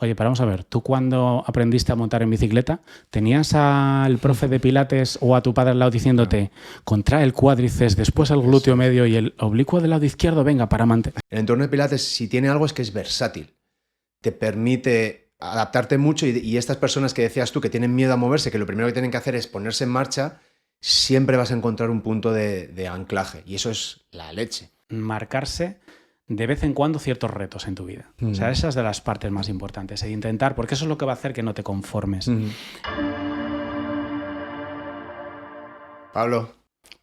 Oye, pero vamos a ver, tú cuando aprendiste a montar en bicicleta, ¿tenías al profe de pilates o a tu padre al lado diciéndote, contrae el cuádriceps, después el glúteo Eso. medio y el oblicuo del lado izquierdo, venga, para mantener? El entorno de Pilates, si tiene algo, es que es versátil. Te permite adaptarte mucho y estas personas que decías tú que tienen miedo a moverse, que lo primero que tienen que hacer es ponerse en marcha, siempre vas a encontrar un punto de anclaje. Y eso es la leche. Marcarse de vez en cuando ciertos retos en tu vida. O sea, esa es de las partes más importantes. E intentar, porque eso es lo que va a hacer que no te conformes. Pablo,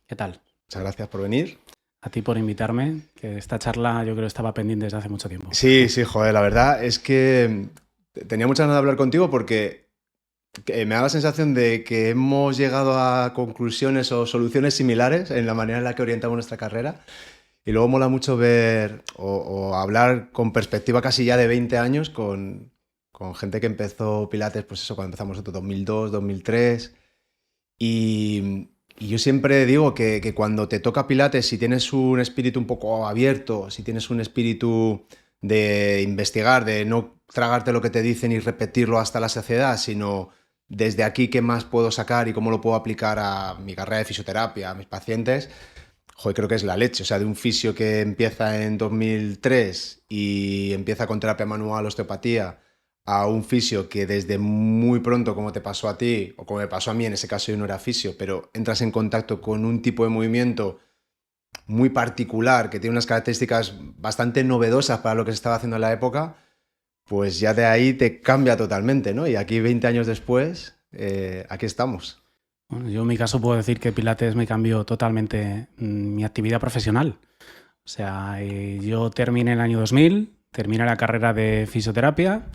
¿Qué tal? muchas gracias por venir. A ti por invitarme, que esta charla yo creo estaba pendiente desde hace mucho tiempo. Sí, joder, la verdad es que tenía muchas ganas de hablar contigo porque me da la sensación de que hemos llegado a conclusiones o soluciones similares en la manera en la que orientamos nuestra carrera. Y luego mola mucho ver o hablar con perspectiva casi ya de 20 años con gente que empezó Pilates, pues eso, cuando empezamos nosotros, 2002, 2003. Y yo siempre digo que cuando te toca Pilates, si tienes un espíritu un poco abierto, si tienes un espíritu de investigar, de no tragarte lo que te dicen y repetirlo hasta la saciedad, sino desde aquí qué más puedo sacar y cómo lo puedo aplicar a mi carrera de fisioterapia, a mis pacientes, joder, creo que es la leche. O sea, de un fisio que empieza en 2003 y empieza con terapia manual, osteopatía, a un fisio que desde muy pronto, como te pasó a ti, o como me pasó a mí, en ese caso yo no era fisio, pero entras en contacto con un tipo de movimiento muy particular, que tiene unas características bastante novedosas para lo que se estaba haciendo en la época, pues ya de ahí te cambia totalmente, ¿no? Y aquí 20 años después, aquí estamos. Bueno, yo en mi caso puedo decir que Pilates me cambió totalmente mi actividad profesional. O sea, yo terminé en el año 2000, terminé la carrera de fisioterapia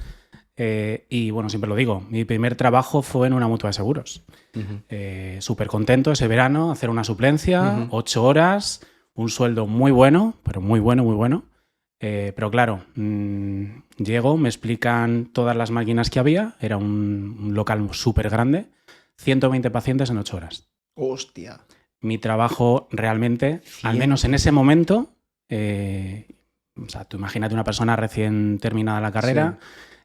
y, bueno, siempre lo digo, mi primer trabajo fue en una mutua de seguros. Súper contento ese verano, hacer una suplencia, 8 horas, un sueldo muy bueno, pero muy bueno, muy bueno. Pero claro, llego, me explican todas las máquinas que había, era un local súper grande, 120 pacientes en 8 horas. ¡Hostia! Mi trabajo realmente, al menos en ese momento, o sea, tú imagínate una persona recién terminada la carrera,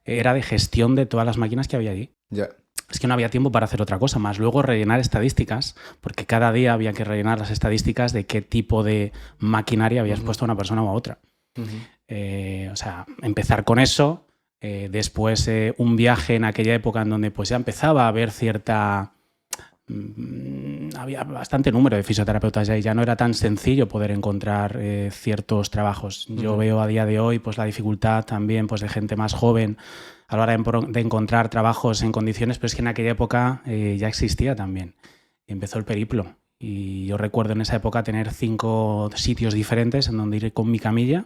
era de gestión de todas las máquinas que había allí. Ya. Es que no había tiempo para hacer otra cosa, más luego rellenar estadísticas, porque cada día había que rellenar las estadísticas de qué tipo de maquinaria habías puesto a una persona o a otra. O sea, empezar con eso, después un viaje en aquella época en donde pues ya empezaba a haber cierta... había bastante número de fisioterapeutas ya y ya no era tan sencillo poder encontrar ciertos trabajos. Yo veo a día de hoy pues la dificultad también pues de gente más joven a la hora de encontrar trabajos en condiciones, pero es que en aquella época ya existía también. Y empezó el periplo. Y yo recuerdo en esa época tener 5 sitios diferentes en donde ir con mi camilla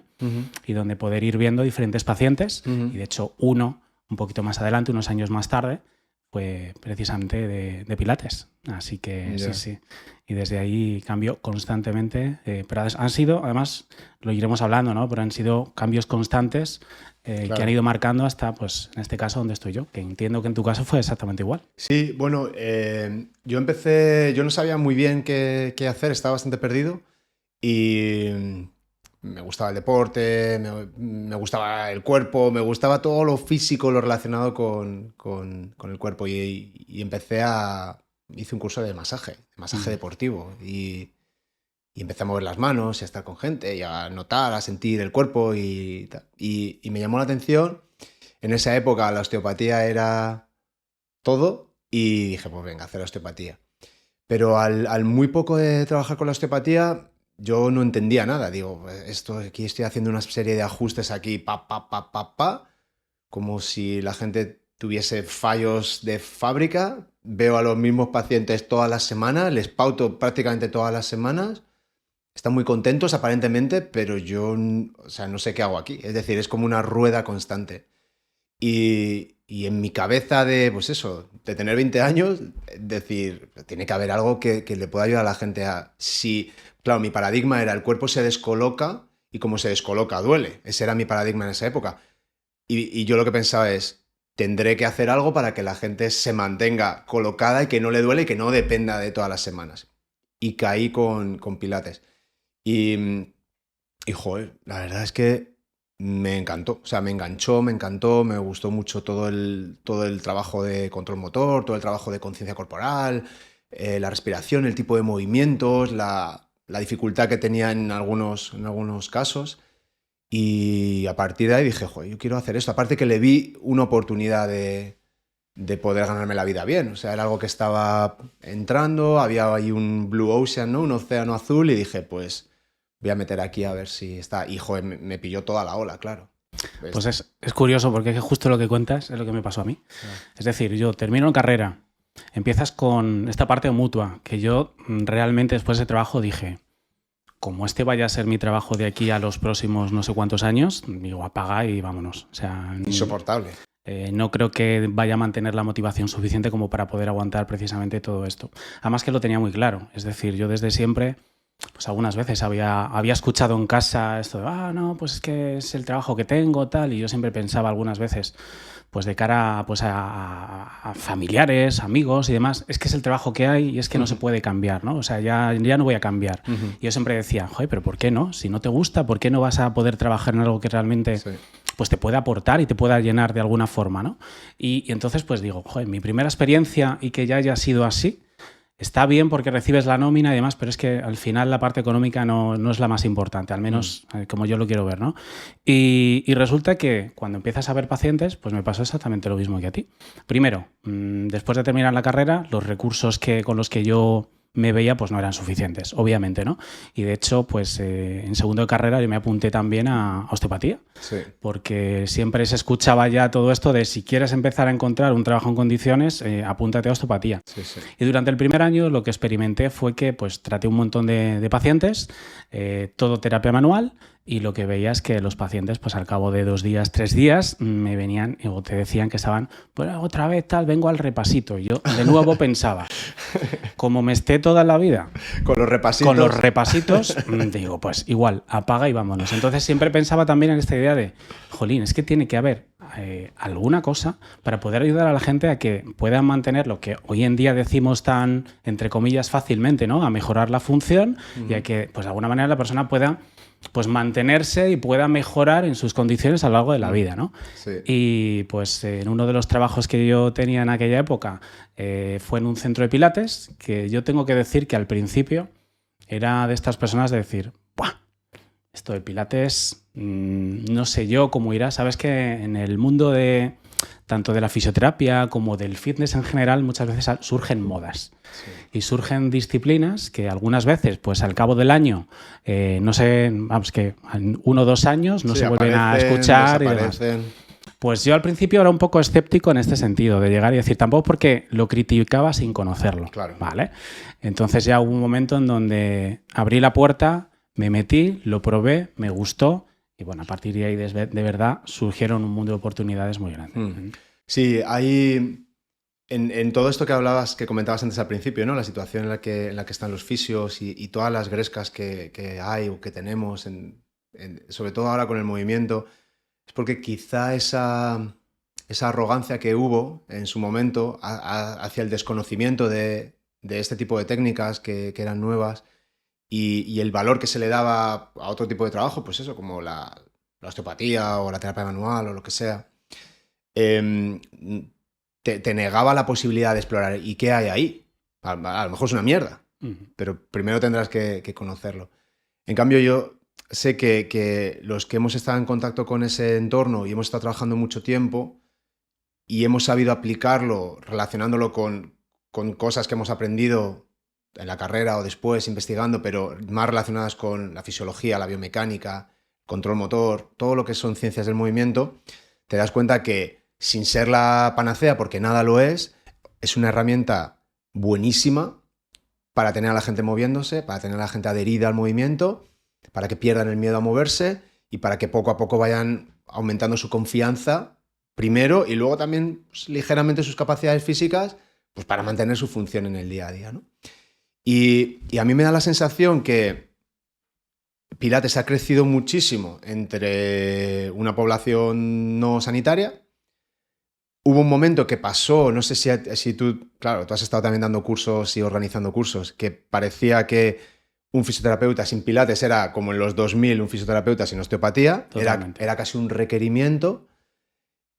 y donde poder ir viendo diferentes pacientes. Y de hecho uno, un poquito más adelante, unos años más tarde, fue precisamente de Pilates. Así que sí. Y desde ahí cambio constantemente. Pero han sido, además, lo iremos hablando, ¿no? Pero han sido cambios constantes claro, que han ido marcando hasta, pues, en este caso, donde estoy yo. Que entiendo que en tu caso fue exactamente igual. Sí, bueno, yo empecé, yo no sabía muy bien qué hacer, estaba bastante perdido y me gustaba el deporte, me gustaba el cuerpo, me gustaba todo lo físico, lo relacionado con el cuerpo y hice un curso de masaje deportivo y empecé a mover las manos y a estar con gente y a notar, a sentir el cuerpo y me llamó la atención. En esa época la osteopatía era todo y dije, pues venga, hacer osteopatía. Pero al muy poco de trabajar con la osteopatía, yo no entendía nada. Digo, aquí estoy haciendo una serie de ajustes aquí, como si la gente tuviese fallos de fábrica. Veo a los mismos pacientes todas las semanas, les pauto prácticamente todas las semanas. Están muy contentos aparentemente, pero yo, o sea, no sé qué hago aquí. Es decir, es como una rueda constante. Y en mi cabeza de, pues eso, de tener 20 años, decir, tiene que haber algo que le pueda ayudar a la gente a... Si, claro, mi paradigma era el cuerpo se descoloca y como se descoloca duele. Ese era mi paradigma en esa época. Y yo lo que pensaba es, tendré que hacer algo para que la gente se mantenga colocada y que no le duele y que no dependa de todas las semanas. Y caí con Pilates. Y joder, la verdad es que me encantó. O sea, me enganchó, me encantó, me gustó mucho todo el trabajo de control motor, todo el trabajo de conciencia corporal, la respiración, el tipo de movimientos, la dificultad que tenía en algunos casos. Y a partir de ahí dije, joder, yo quiero hacer esto. Aparte que le vi una oportunidad de poder ganarme la vida bien. O sea, era algo que estaba entrando, había ahí un Blue Ocean, ¿no? Un océano azul, y dije, pues voy a meter aquí a ver si está. Y joder, me pilló toda la ola, claro. Pues es curioso porque es justo lo que cuentas es lo que me pasó a mí. Es decir, yo termino en carrera, empiezas con esta parte mutua, que yo realmente después de ese trabajo dije, como este vaya a ser mi trabajo de aquí a los próximos no sé cuántos años, digo, apaga y vámonos. O sea, insoportable. No creo que vaya a mantener la motivación suficiente como para poder aguantar precisamente todo esto. Además que lo tenía muy claro. Es decir, yo desde siempre, pues algunas veces había escuchado en casa esto de, no, pues es que es el trabajo que tengo, tal, y yo siempre pensaba algunas veces, pues de cara pues a familiares, amigos y demás, es que es el trabajo que hay y es que no se puede cambiar, ¿no? O sea, ya no voy a cambiar. Y yo siempre decía, joder, pero ¿por qué no? Si no te gusta, ¿por qué no vas a poder trabajar en algo que realmente pues te pueda aportar y te pueda llenar de alguna forma, ¿no? Y entonces pues digo, joder, mi primera experiencia y que ya haya sido así, está bien porque recibes la nómina y demás, pero es que al final la parte económica no es la más importante, al menos como yo lo quiero ver, ¿no? Y resulta que cuando empiezas a ver pacientes, pues me pasó exactamente lo mismo que a ti. Primero, después de terminar la carrera, los recursos con los que yo me veía pues no eran suficientes, obviamente, ¿no? Y de hecho, pues en segundo de carrera yo me apunté también a osteopatía, porque siempre se escuchaba ya todo esto de si quieres empezar a encontrar un trabajo en condiciones, apúntate a osteopatía. Y durante el primer año lo que experimenté fue que pues traté un montón de pacientes, todo terapia manual, y lo que veía es que los pacientes, pues al cabo de 2 días, 3 días, me venían o te decían que estaban, pues otra vez tal, vengo al repasito. Y yo de nuevo pensaba, como me esté toda la vida con los repasitos, digo, pues igual, apaga y vámonos. Entonces siempre pensaba también en esta idea de, jolín, es que tiene que haber alguna cosa para poder ayudar a la gente a que puedan mantener lo que hoy en día decimos tan, entre comillas, fácilmente, ¿no? A mejorar la función y a que, pues de alguna manera la persona pueda pues mantenerse y pueda mejorar en sus condiciones a lo largo de la vida, ¿no? Y pues en uno de los trabajos que yo tenía en aquella época fue en un centro de pilates, que yo tengo que decir que al principio era de estas personas de decir, ¡buah! Esto de pilates, no sé yo cómo irá. Sabes que en el mundo de tanto de la fisioterapia como del fitness en general muchas veces surgen modas. Y surgen disciplinas que algunas veces, pues al cabo del año, no sé, vamos, que en 1 o 2 años no se vuelven a escuchar y demás. Pues yo al principio era un poco escéptico en este sentido, de llegar y decir, tampoco porque lo criticaba sin conocerlo. Claro. ¿Vale? Entonces ya hubo un momento en donde abrí la puerta, me metí, lo probé, me gustó y bueno, a partir de ahí de verdad surgieron un mundo de oportunidades muy grandes. Sí, hay en todo esto que hablabas, que comentabas antes al principio, ¿no? La situación en la que están los fisios y todas las grescas que hay o que tenemos, sobre todo ahora con el movimiento, es porque quizá esa arrogancia que hubo en su momento hacia el desconocimiento de este tipo de técnicas que eran nuevas y el valor que se le daba a otro tipo de trabajo, pues eso, como la osteopatía o la terapia manual o lo que sea, te negaba la posibilidad de explorar. ¿Y qué hay ahí? A lo mejor es una mierda, pero primero tendrás que conocerlo. En cambio, yo sé que los que hemos estado en contacto con ese entorno y hemos estado trabajando mucho tiempo y hemos sabido aplicarlo relacionándolo con cosas que hemos aprendido en la carrera o después investigando, pero más relacionadas con la fisiología, la biomecánica, control motor, todo lo que son ciencias del movimiento, te das cuenta que sin ser la panacea, porque nada lo es una herramienta buenísima para tener a la gente moviéndose, para tener a la gente adherida al movimiento, para que pierdan el miedo a moverse y para que poco a poco vayan aumentando su confianza primero y luego también pues, ligeramente sus capacidades físicas pues, para mantener su función en el día a día, ¿no? Y a mí me da la sensación que Pilates ha crecido muchísimo entre una población no sanitaria. Hubo un momento que pasó, no sé si tú, claro, tú has estado también dando cursos y organizando cursos, que parecía que un fisioterapeuta sin pilates era como en los 2000 un fisioterapeuta sin osteopatía, era casi un requerimiento.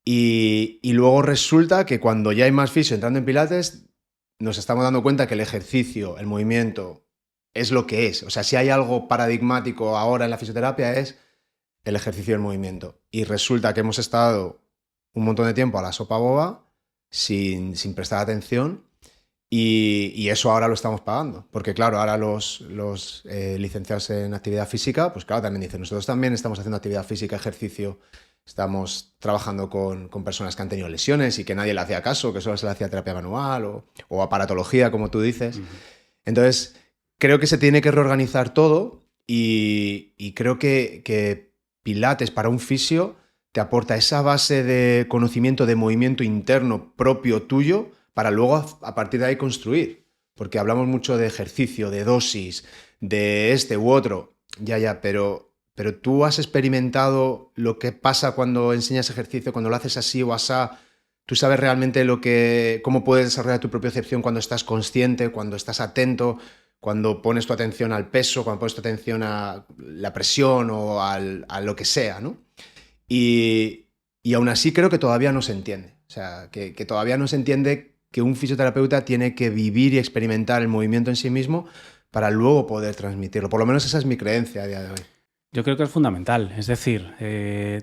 Y luego resulta que cuando ya hay más fisio entrando en pilates, nos estamos dando cuenta que el ejercicio, el movimiento, es lo que es. O sea, si hay algo paradigmático ahora en la fisioterapia es el ejercicio y el movimiento. Y resulta que hemos estado un montón de tiempo a la sopa boba sin prestar atención y eso ahora lo estamos pagando. Porque claro, ahora los licenciados en actividad física, pues claro, también dicen, nosotros también estamos haciendo actividad física, ejercicio, estamos trabajando con personas que han tenido lesiones y que nadie le hacía caso, que solo se le hacía terapia manual o aparatología, como tú dices. Uh-huh. Entonces, creo que se tiene que reorganizar todo y creo que Pilates para un fisio te aporta esa base de conocimiento de movimiento interno propio tuyo para luego a partir de ahí construir. Porque hablamos mucho de ejercicio, de dosis, de este u otro. Ya, pero tú has experimentado lo que pasa cuando enseñas ejercicio, cuando lo haces así o asá. Tú sabes realmente cómo puedes desarrollar tu propia percepción cuando estás consciente, cuando estás atento, cuando pones tu atención al peso, cuando pones tu atención a la presión o a lo que sea, ¿no? Y aún así creo que todavía no se entiende. O sea, que todavía no se entiende que un fisioterapeuta tiene que vivir y experimentar el movimiento en sí mismo para luego poder transmitirlo. Por lo menos esa es mi creencia a día de hoy. Yo creo que es fundamental. Es decir,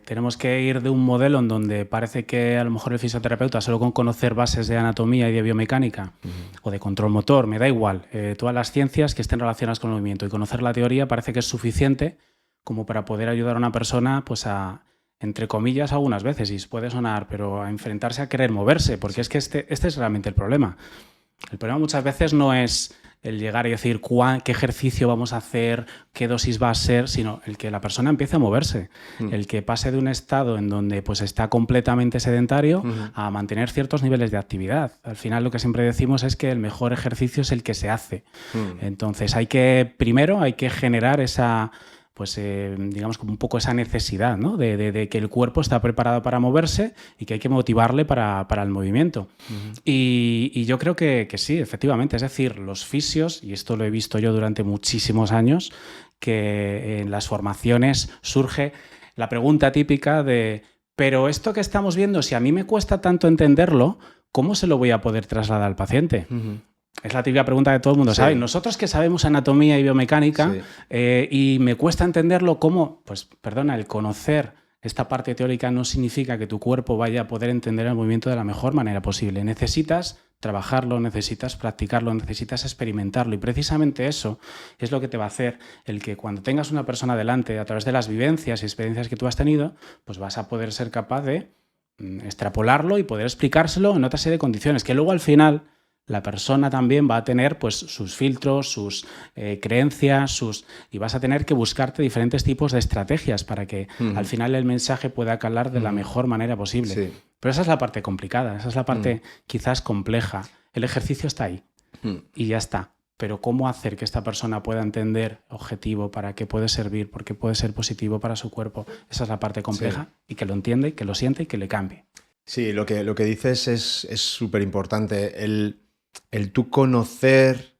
tenemos que ir de un modelo en donde parece que a lo mejor el fisioterapeuta solo con conocer bases de anatomía y de biomecánica o de control motor, me da igual, todas las ciencias que estén relacionadas con el movimiento y conocer la teoría parece que es suficiente como para poder ayudar a una persona pues a, entre comillas, algunas veces, y puede sonar, pero a enfrentarse a querer moverse, porque es que este es realmente el problema. El problema muchas veces no es el llegar y decir qué ejercicio vamos a hacer, qué dosis va a ser, sino el que la persona empiece a moverse, el que pase de un estado en donde pues, está completamente sedentario a mantener ciertos niveles de actividad. Al final lo que siempre decimos es que el mejor ejercicio es el que se hace. Entonces primero hay que generar esa... pues digamos como un poco esa necesidad, ¿no? de que el cuerpo está preparado para moverse y que hay que motivarle para el movimiento. Y yo creo que sí, efectivamente. Es decir, los fisios, y esto lo he visto yo durante muchísimos años, que en las formaciones surge la pregunta típica de pero esto que estamos viendo, si a mí me cuesta tanto entenderlo, ¿cómo se lo voy a poder trasladar al paciente? Es la típica pregunta que todo el mundo sabe. Nosotros que sabemos anatomía y biomecánica y me cuesta entenderlo, ¿cómo? Pues, perdona, el conocer esta parte teórica no significa que tu cuerpo vaya a poder entender el movimiento de la mejor manera posible. Necesitas trabajarlo, necesitas practicarlo, necesitas experimentarlo y precisamente eso es lo que te va a hacer el que cuando tengas una persona delante a través de las vivencias y experiencias que tú has tenido, pues vas a poder ser capaz de extrapolarlo y poder explicárselo en otra serie de condiciones que luego al final la persona también va a tener pues, sus filtros, sus creencias, y vas a tener que buscarte diferentes tipos de estrategias para que al final el mensaje pueda calar de la mejor manera posible. Sí. Pero esa es la parte complicada, esa es la parte quizás compleja. El ejercicio está ahí y ya está. Pero cómo hacer que esta persona pueda entender objetivo, para qué puede servir, por qué puede ser positivo para su cuerpo, esa es la parte compleja y que lo entiende, que lo siente y que le cambie. Sí, lo que dices es súper importante. El tú conocer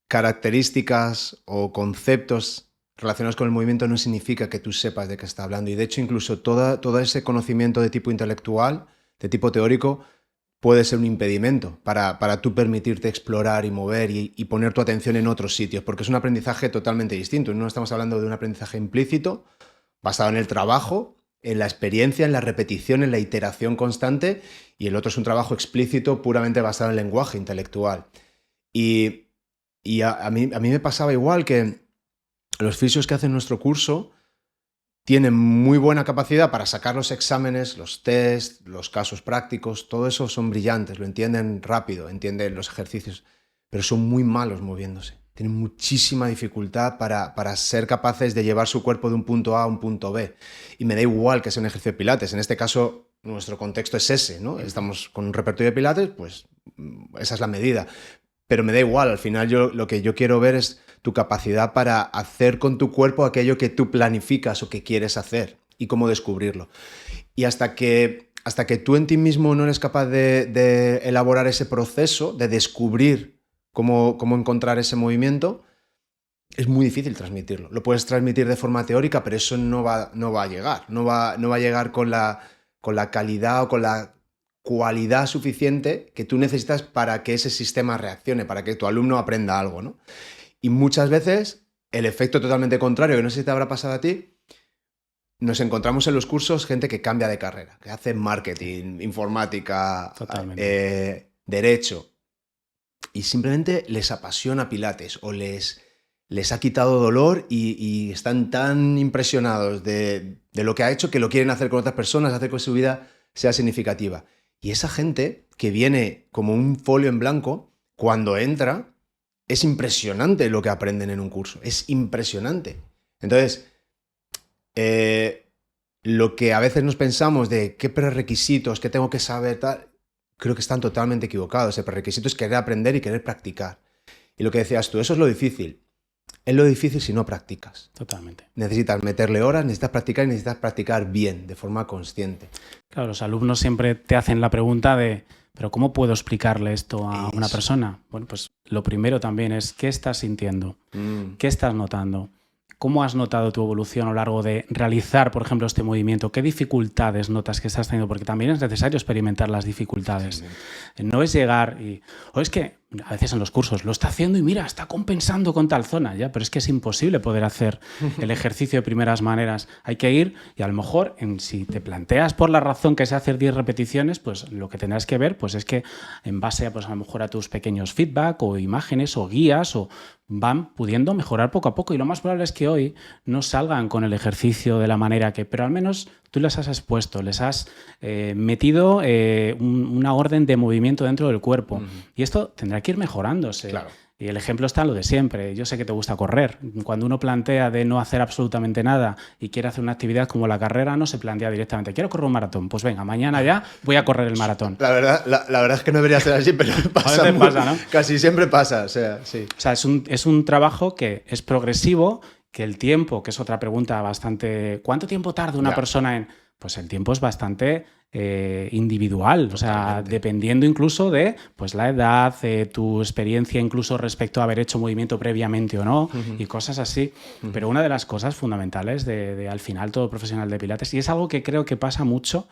características o conceptos relacionados con el movimiento no significa que tú sepas de qué está hablando. Y de hecho, incluso todo ese conocimiento de tipo intelectual, de tipo teórico, puede ser un impedimento para tú permitirte explorar y mover y poner tu atención en otros sitios, porque es un aprendizaje totalmente distinto. No estamos hablando de un aprendizaje implícito, basado en el trabajo, en la experiencia, en la repetición, en la iteración constante, y el otro es un trabajo explícito puramente basado en el lenguaje intelectual. Y a mí me pasaba igual que los fisios que hacen nuestro curso tienen muy buena capacidad para sacar los exámenes, los tests, los casos prácticos, todo eso son brillantes, lo entienden rápido, entienden los ejercicios, pero son muy malos moviéndose. Tienen muchísima dificultad para ser capaces de llevar su cuerpo de un punto A a un punto B. Y me da igual que sea un ejercicio de pilates. En este caso, nuestro contexto es ese, ¿no? Estamos con un repertorio de pilates, pues esa es la medida. Pero me da igual, al final lo que yo quiero ver es tu capacidad para hacer con tu cuerpo aquello que tú planificas o que quieres hacer y cómo descubrirlo. Y hasta que tú en ti mismo no eres capaz de elaborar ese proceso, de descubrir cómo encontrar ese movimiento, es muy difícil transmitirlo. Lo puedes transmitir de forma teórica, pero eso no va a llegar. No va a llegar con la calidad o con la cualidad suficiente que tú necesitas para que ese sistema reaccione, para que tu alumno aprenda algo, ¿no? Y muchas veces el efecto totalmente contrario, que no sé si te habrá pasado a ti, nos encontramos en los cursos gente que cambia de carrera, que hace marketing, informática, derecho, y simplemente les apasiona Pilates o les ha quitado dolor y están tan impresionados de lo que ha hecho que lo quieren hacer con otras personas, hacer que su vida sea significativa. Y esa gente que viene como un folio en blanco, cuando entra, es impresionante lo que aprenden en un curso. Es impresionante. Entonces, lo que a veces nos pensamos de qué prerequisitos, qué tengo que saber, tal, creo que están totalmente equivocados. El prerequisito es querer aprender y querer practicar. Y lo que decías tú, eso es lo difícil. Es lo difícil si no practicas. Totalmente. Necesitas meterle horas, necesitas practicar y necesitas practicar bien, de forma consciente. Claro, los alumnos siempre te hacen la pregunta de, ¿pero cómo puedo explicarle esto a una persona? Bueno, pues lo primero también es, ¿qué estás sintiendo? ¿Qué estás notando? ¿Cómo has notado tu evolución a lo largo de realizar, por ejemplo, este movimiento? ¿Qué dificultades notas que estás teniendo? Porque también es necesario experimentar las dificultades. No es llegar y... O es que a veces en los cursos lo está haciendo y mira, está compensando con tal zona, ya, pero es que es imposible poder hacer el ejercicio de primeras maneras. Hay que ir y a lo mejor si te planteas por la razón que se hacer 10 repeticiones, pues lo que tendrás que ver pues es que en base a, pues, a lo mejor a tus pequeños feedback o imágenes o guías o van pudiendo mejorar poco a poco y lo más probable es que hoy no salgan con el ejercicio de la manera que, pero al menos tú les has expuesto, les has metido una orden de movimiento dentro del cuerpo. Y esto tendrá que ir mejorándose. Claro. Y el ejemplo está en lo de siempre. Yo sé que te gusta correr. Cuando uno plantea de no hacer absolutamente nada y quiere hacer una actividad como la carrera, no se plantea directamente, quiero correr un maratón. Pues venga, mañana ya voy a correr el maratón. La verdad es que no debería ser así, pero pasa, ¿no? Casi siempre pasa. O sea, sí. O sea, es un trabajo que es progresivo, que el tiempo, que es otra pregunta bastante... ¿Cuánto tiempo tarda una persona en...? Pues el tiempo es bastante individual, o sea, dependiendo incluso de pues, la edad, tu experiencia incluso respecto a haber hecho movimiento previamente o no, y cosas así. Pero una de las cosas fundamentales de al final todo profesional de Pilates, y es algo que creo que pasa mucho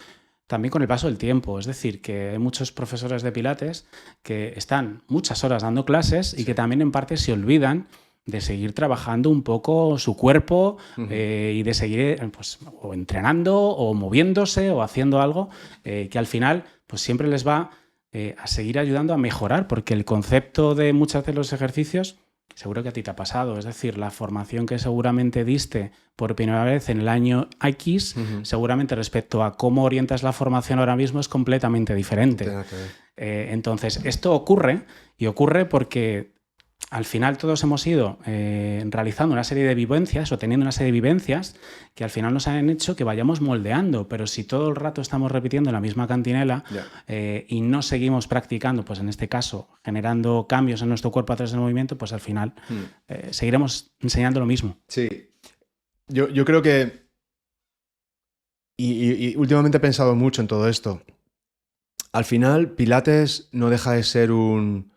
también con el paso del tiempo, es decir, que hay muchos profesores de Pilates que están muchas horas dando clases y que también en parte se olvidan de seguir trabajando un poco su cuerpo y de seguir pues, o entrenando o moviéndose o haciendo algo que al final pues siempre les va a seguir ayudando a mejorar, porque el concepto de muchas de los ejercicios seguro que a ti te ha pasado, es decir, la formación que seguramente diste por primera vez en el año X, seguramente respecto a cómo orientas la formación ahora mismo es completamente diferente. Entonces, esto ocurre porque al final todos hemos ido realizando una serie de vivencias o teniendo una serie de vivencias que al final nos han hecho que vayamos moldeando, pero si todo el rato estamos repitiendo la misma cantinela y no seguimos practicando, pues en este caso generando cambios en nuestro cuerpo a través del movimiento, pues al final seguiremos enseñando lo mismo. Sí, yo creo que y últimamente he pensado mucho en todo esto. Al final Pilates no deja de ser un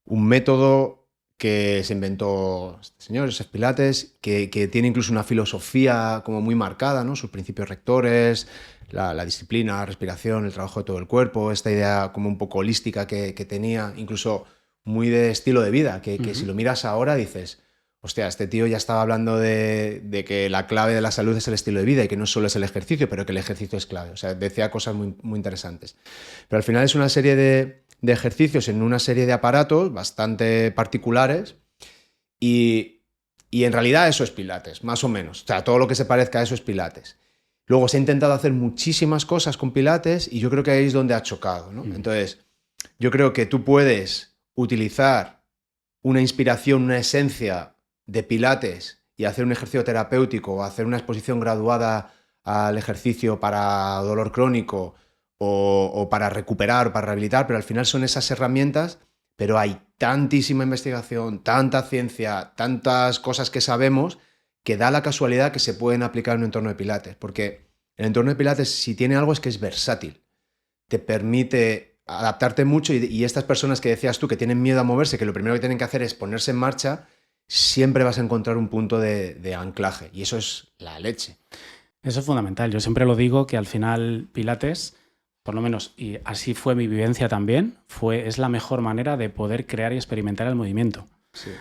método que se inventó este señor, Joseph Pilates, que tiene incluso una filosofía como muy marcada, ¿no? Sus principios rectores, la disciplina, la respiración, el trabajo de todo el cuerpo, esta idea como un poco holística que tenía, incluso muy de estilo de vida, que si lo miras ahora dices, hostia, este tío ya estaba hablando de que la clave de la salud es el estilo de vida y que no solo es el ejercicio, pero que el ejercicio es clave. O sea, decía cosas muy, muy interesantes. Pero al final es una serie de ejercicios en una serie de aparatos bastante particulares y en realidad eso es Pilates, más o menos. O sea, todo lo que se parezca a eso es Pilates. Luego se ha intentado hacer muchísimas cosas con Pilates y yo creo que ahí es donde ha chocado, ¿no? Entonces, yo creo que tú puedes utilizar una inspiración, una esencia de Pilates y hacer un ejercicio terapéutico o hacer una exposición graduada al ejercicio para dolor crónico o para recuperar, para rehabilitar, pero al final son esas herramientas, pero hay tantísima investigación, tanta ciencia, tantas cosas que sabemos que da la casualidad que se pueden aplicar en un entorno de Pilates, porque el entorno de Pilates si tiene algo es que es versátil, te permite adaptarte mucho y estas personas que decías tú que tienen miedo a moverse, que lo primero que tienen que hacer es ponerse en marcha, siempre vas a encontrar un punto de anclaje y eso es la leche. Eso es fundamental. Yo siempre lo digo que al final Pilates, por lo menos, y así fue mi vivencia también, es la mejor manera de poder crear y experimentar el movimiento. Sí.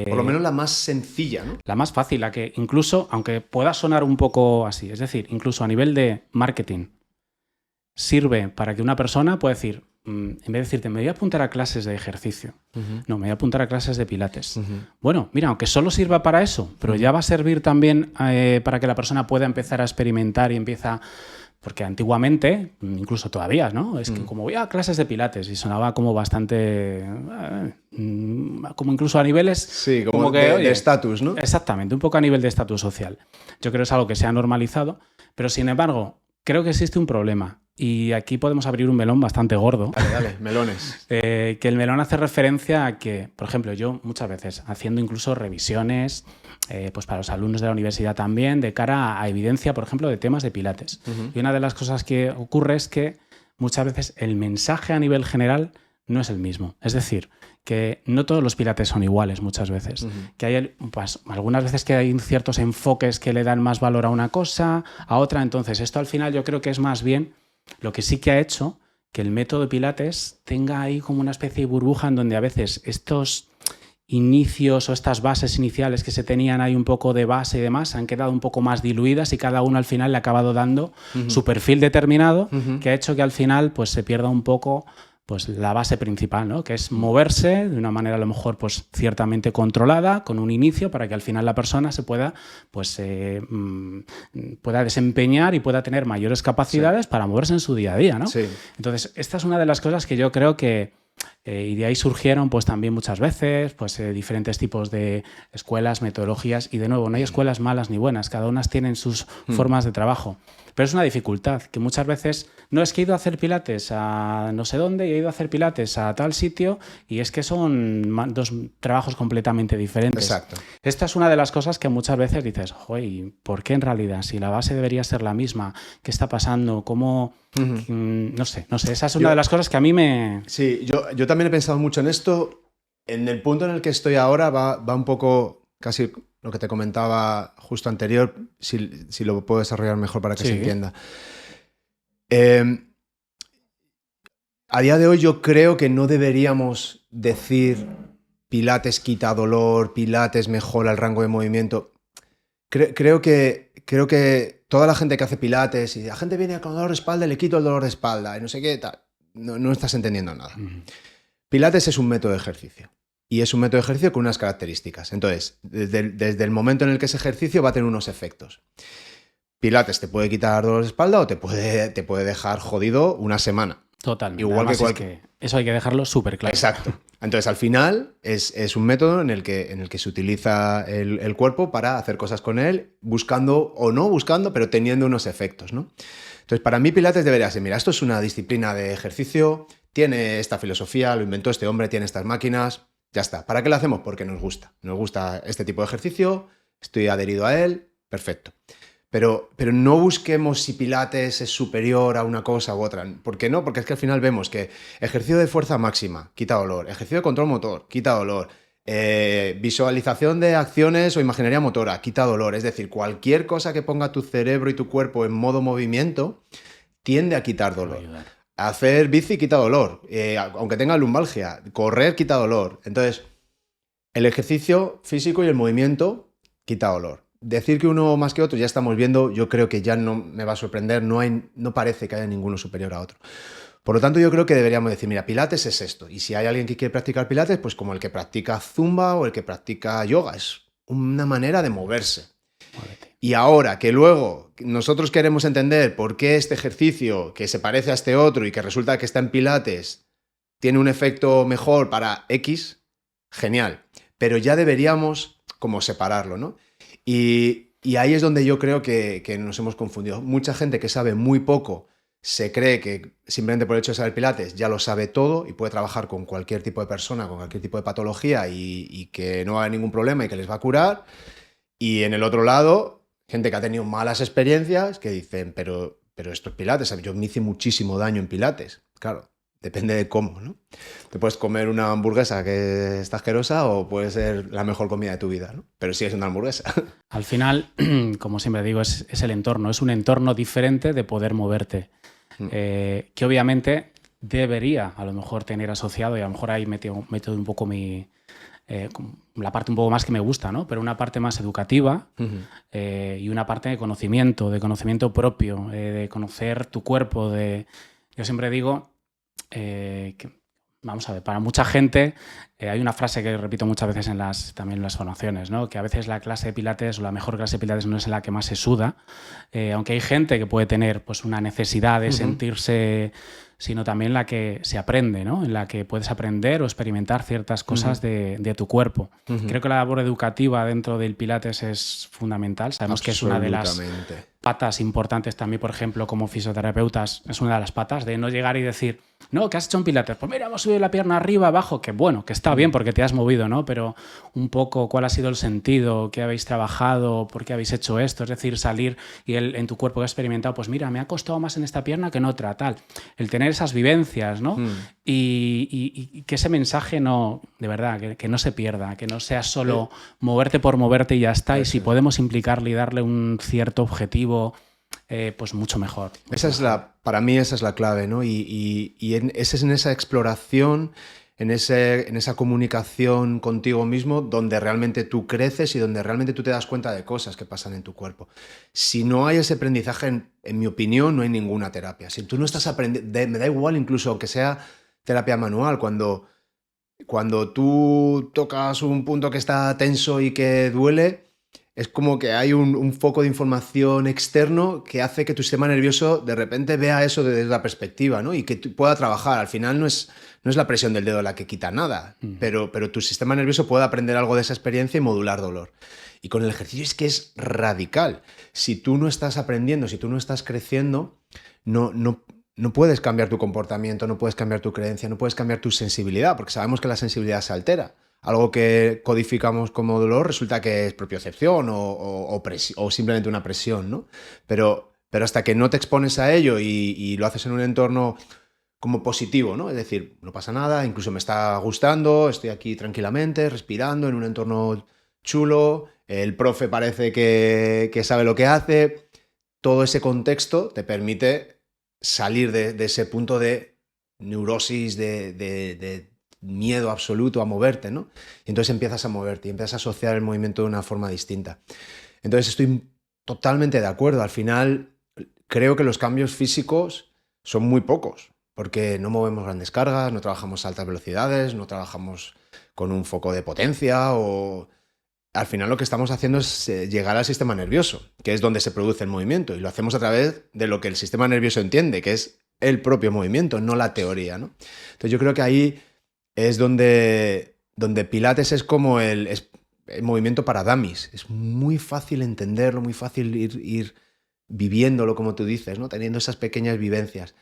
Por lo menos la más sencilla, ¿no? La más fácil, la que incluso, aunque pueda sonar un poco así, es decir, incluso a nivel de marketing, sirve para que una persona pueda decir, en vez de decirte, me voy a apuntar a clases de ejercicio, no, me voy a apuntar a clases de pilates. Bueno, mira, aunque solo sirva para eso, pero ya va a servir también para que la persona pueda empezar a experimentar y empieza... Porque antiguamente, incluso todavía, ¿no? Es que como voy a clases de pilates y sonaba como bastante... como incluso a niveles... Sí, como de estatus, ¿no? Exactamente, un poco a nivel de estatus social. Yo creo que es algo que se ha normalizado, pero sin embargo, creo que existe un problema. Y aquí podemos abrir un melón bastante gordo. Dale, melones. Que el melón hace referencia a que, por ejemplo, yo muchas veces haciendo incluso revisiones pues para los alumnos de la universidad también, de cara a evidencia, por ejemplo, de temas de pilates. Y una de las cosas que ocurre es que muchas veces el mensaje a nivel general no es el mismo. Es decir, que no todos los pilates son iguales muchas veces. Que hay pues, algunas veces que hay ciertos enfoques que le dan más valor a una cosa, a otra. Entonces, esto al final yo creo que es más bien lo que sí que ha hecho que el método de pilates tenga ahí como una especie de burbuja en donde a veces estos inicios o estas bases iniciales que se tenían ahí un poco de base y demás han quedado un poco más diluidas y cada uno al final le ha acabado dando su perfil determinado que ha hecho que al final pues se pierda un poco pues la base principal, ¿no? Que es moverse de una manera a lo mejor pues ciertamente controlada, con un inicio para que al final la persona se pueda pues pueda desempeñar y pueda tener mayores capacidades para moverse en su día a día, ¿no? Sí. Entonces, esta es una de las cosas que yo creo que y de ahí surgieron pues también muchas veces pues diferentes tipos de escuelas, metodologías y de nuevo, no hay escuelas malas ni buenas, cada una tienen sus formas de trabajo. Pero es una dificultad que muchas veces no es que he ido a hacer pilates a no sé dónde y he ido a hacer pilates a tal sitio y es que son dos trabajos completamente diferentes. Exacto. Esta es una de las cosas que muchas veces dices, joder, ¿por qué en realidad? Si la base debería ser la misma, ¿qué está pasando? ¿Cómo? No sé, esa es una de las cosas que a mí me... Sí, yo también he pensado mucho en esto. En el punto en el que estoy ahora va un poco casi lo que te comentaba justo anterior, si lo puedo desarrollar mejor para que se entienda. A día de hoy yo creo que no deberíamos decir pilates quita dolor, pilates mejora el rango de movimiento. Creo que toda la gente que hace pilates y la gente viene con dolor de espalda y le quito el dolor de espalda y no sé qué tal, no estás entendiendo nada. Pilates es un método de ejercicio. Y es un método de ejercicio con unas características. Entonces, desde el momento en el que ese ejercicio va a tener unos efectos. Pilates te puede quitar dolor de espalda o te puede dejar jodido una semana. Totalmente. Igual además es que eso hay que dejarlo súper claro. Exacto. Entonces, al final, es un método en el que se utiliza el cuerpo para hacer cosas con él, buscando o no buscando, pero teniendo unos efectos, ¿no? Entonces, para mí Pilates debería ser, mira, esto es una disciplina de ejercicio, tiene esta filosofía, lo inventó este hombre, tiene estas máquinas, ya está. ¿Para qué lo hacemos? Porque nos gusta. Nos gusta este tipo de ejercicio, estoy adherido a él, perfecto. Pero no busquemos si Pilates es superior a una cosa u otra. ¿Por qué no? Porque es que al final vemos que ejercicio de fuerza máxima, quita dolor. Ejercicio de control motor, quita dolor. Visualización de acciones o imaginería motora, quita dolor. Es decir, cualquier cosa que ponga tu cerebro y tu cuerpo en modo movimiento tiende a quitar dolor. Hacer bici quita dolor. Aunque tenga lumbalgia. Correr quita dolor. Entonces, el ejercicio físico y el movimiento quita dolor. Decir que uno más que otro ya estamos viendo, yo creo que ya no me va a sorprender, no parece que haya ninguno superior a otro. Por lo tanto, yo creo que deberíamos decir, mira, Pilates es esto. Y si hay alguien que quiere practicar Pilates, pues como el que practica Zumba o el que practica yoga. Es una manera de moverse. Y ahora que luego nosotros queremos entender por qué este ejercicio que se parece a este otro y que resulta que está en Pilates tiene un efecto mejor para X, genial. Pero ya deberíamos como separarlo, ¿no? Y ahí es donde yo creo que nos hemos confundido. Mucha gente que sabe muy poco se cree que simplemente por el hecho de saber Pilates ya lo sabe todo y puede trabajar con cualquier tipo de persona, con cualquier tipo de patología y que no va a haber ningún problema y que les va a curar. Y en el otro lado, gente que ha tenido malas experiencias que dicen, pero esto es Pilates, yo me hice muchísimo daño en Pilates. Claro, Depende de cómo, ¿no? Te puedes comer una hamburguesa que está asquerosa o puede ser la mejor comida de tu vida, ¿no? Pero sí es una hamburguesa. Al final, como siempre digo, es el entorno. Es un entorno diferente de poder moverte. Que obviamente debería a lo mejor tener asociado, y a lo mejor ahí meto un poco la parte un poco más que me gusta, ¿no? Pero una parte más educativa y una parte de conocimiento propio, de conocer tu cuerpo. Yo siempre digo vamos a ver, para mucha gente hay una frase que repito muchas veces también en las formaciones, ¿no? Que a veces la clase de pilates o la mejor clase de pilates no es la que más se suda, aunque hay gente que puede tener pues, una necesidad de sentirse, sino también la que se aprende, ¿no? En la que puedes aprender o experimentar ciertas cosas de tu cuerpo. Creo que la labor educativa dentro del pilates es fundamental. Sabemos que es una de las patas importantes también, por ejemplo, como fisioterapeutas, es una de las patas de no llegar y decir, no, ¿qué has hecho en pilates? Pues mira, hemos subido la pierna arriba, abajo, que bueno, que está bien porque te has movido, ¿no? Pero un poco cuál ha sido el sentido, qué habéis trabajado, por qué habéis hecho esto, es decir, salir y en tu cuerpo que has experimentado, pues mira, me ha costado más en esta pierna que en otra, tal. El tener esas vivencias, ¿no? Y que ese mensaje no, de verdad, que no se pierda, que no sea solo moverte por moverte y ya está, y si podemos implicarle y darle un cierto objetivo, pues mucho mejor. Para mí esa es la clave, ¿no? Es en esa exploración, en esa comunicación contigo mismo, donde realmente tú creces y donde realmente tú te das cuenta de cosas que pasan en tu cuerpo. Si no hay ese aprendizaje, en mi opinión, no hay ninguna terapia. Si tú no estás aprendiendo, me da igual incluso aunque sea terapia manual, cuando tú tocas un punto que está tenso y que duele, es como que hay un foco de información externo que hace que tu sistema nervioso de repente vea eso desde la perspectiva, ¿no? Y que pueda trabajar. Al final no es la presión del dedo la que quita nada, pero tu sistema nervioso puede aprender algo de esa experiencia y modular dolor. Y con el ejercicio es que es radical. Si tú no estás aprendiendo, si tú no estás creciendo, no puedes cambiar tu comportamiento, no puedes cambiar tu creencia, no puedes cambiar tu sensibilidad, porque sabemos que la sensibilidad se altera. Algo que codificamos como dolor resulta que es propiocepción o simplemente una presión, ¿no? Pero hasta que no te expones a ello y lo haces en un entorno como positivo, ¿no? Es decir, no pasa nada, incluso me está gustando, estoy aquí tranquilamente, respirando en un entorno chulo, el profe parece que sabe lo que hace. Todo ese contexto te permite salir de ese punto de neurosis, de miedo absoluto a moverte, ¿no? Y entonces empiezas a moverte y empiezas a asociar el movimiento de una forma distinta. Entonces estoy totalmente de acuerdo. Al final creo que los cambios físicos son muy pocos, porque no movemos grandes cargas, no trabajamos a altas velocidades, no trabajamos con un foco de potencia o... Al final lo que estamos haciendo es llegar al sistema nervioso, que es donde se produce el movimiento, y lo hacemos a través de lo que el sistema nervioso entiende, que es el propio movimiento, no la teoría, ¿no? Entonces yo creo que ahí es donde Pilates es como el movimiento para dummies. Es muy fácil entenderlo, muy fácil ir viviéndolo, como tú dices, ¿no? Teniendo esas pequeñas vivencias.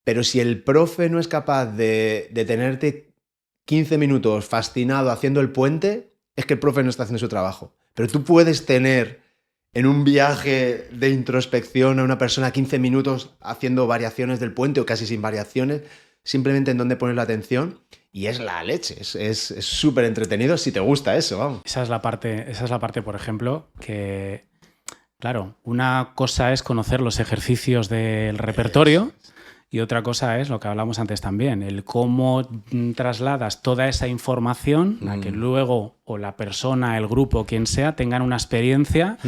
Pero si el profe no es capaz de tenerte 15 minutos fascinado haciendo el puente, es que el profe no está haciendo su trabajo. Pero tú puedes tener en un viaje de introspección a una persona 15 minutos haciendo variaciones del puente o casi sin variaciones, simplemente en donde pones la atención, y es la leche, es súper entretenido si te gusta eso, vamos. Esa es la parte, por ejemplo, que, claro, una cosa es conocer los ejercicios del repertorio y otra cosa es lo que hablamos antes también, el cómo trasladas toda esa información a que luego o la persona, el grupo, quien sea, tengan una experiencia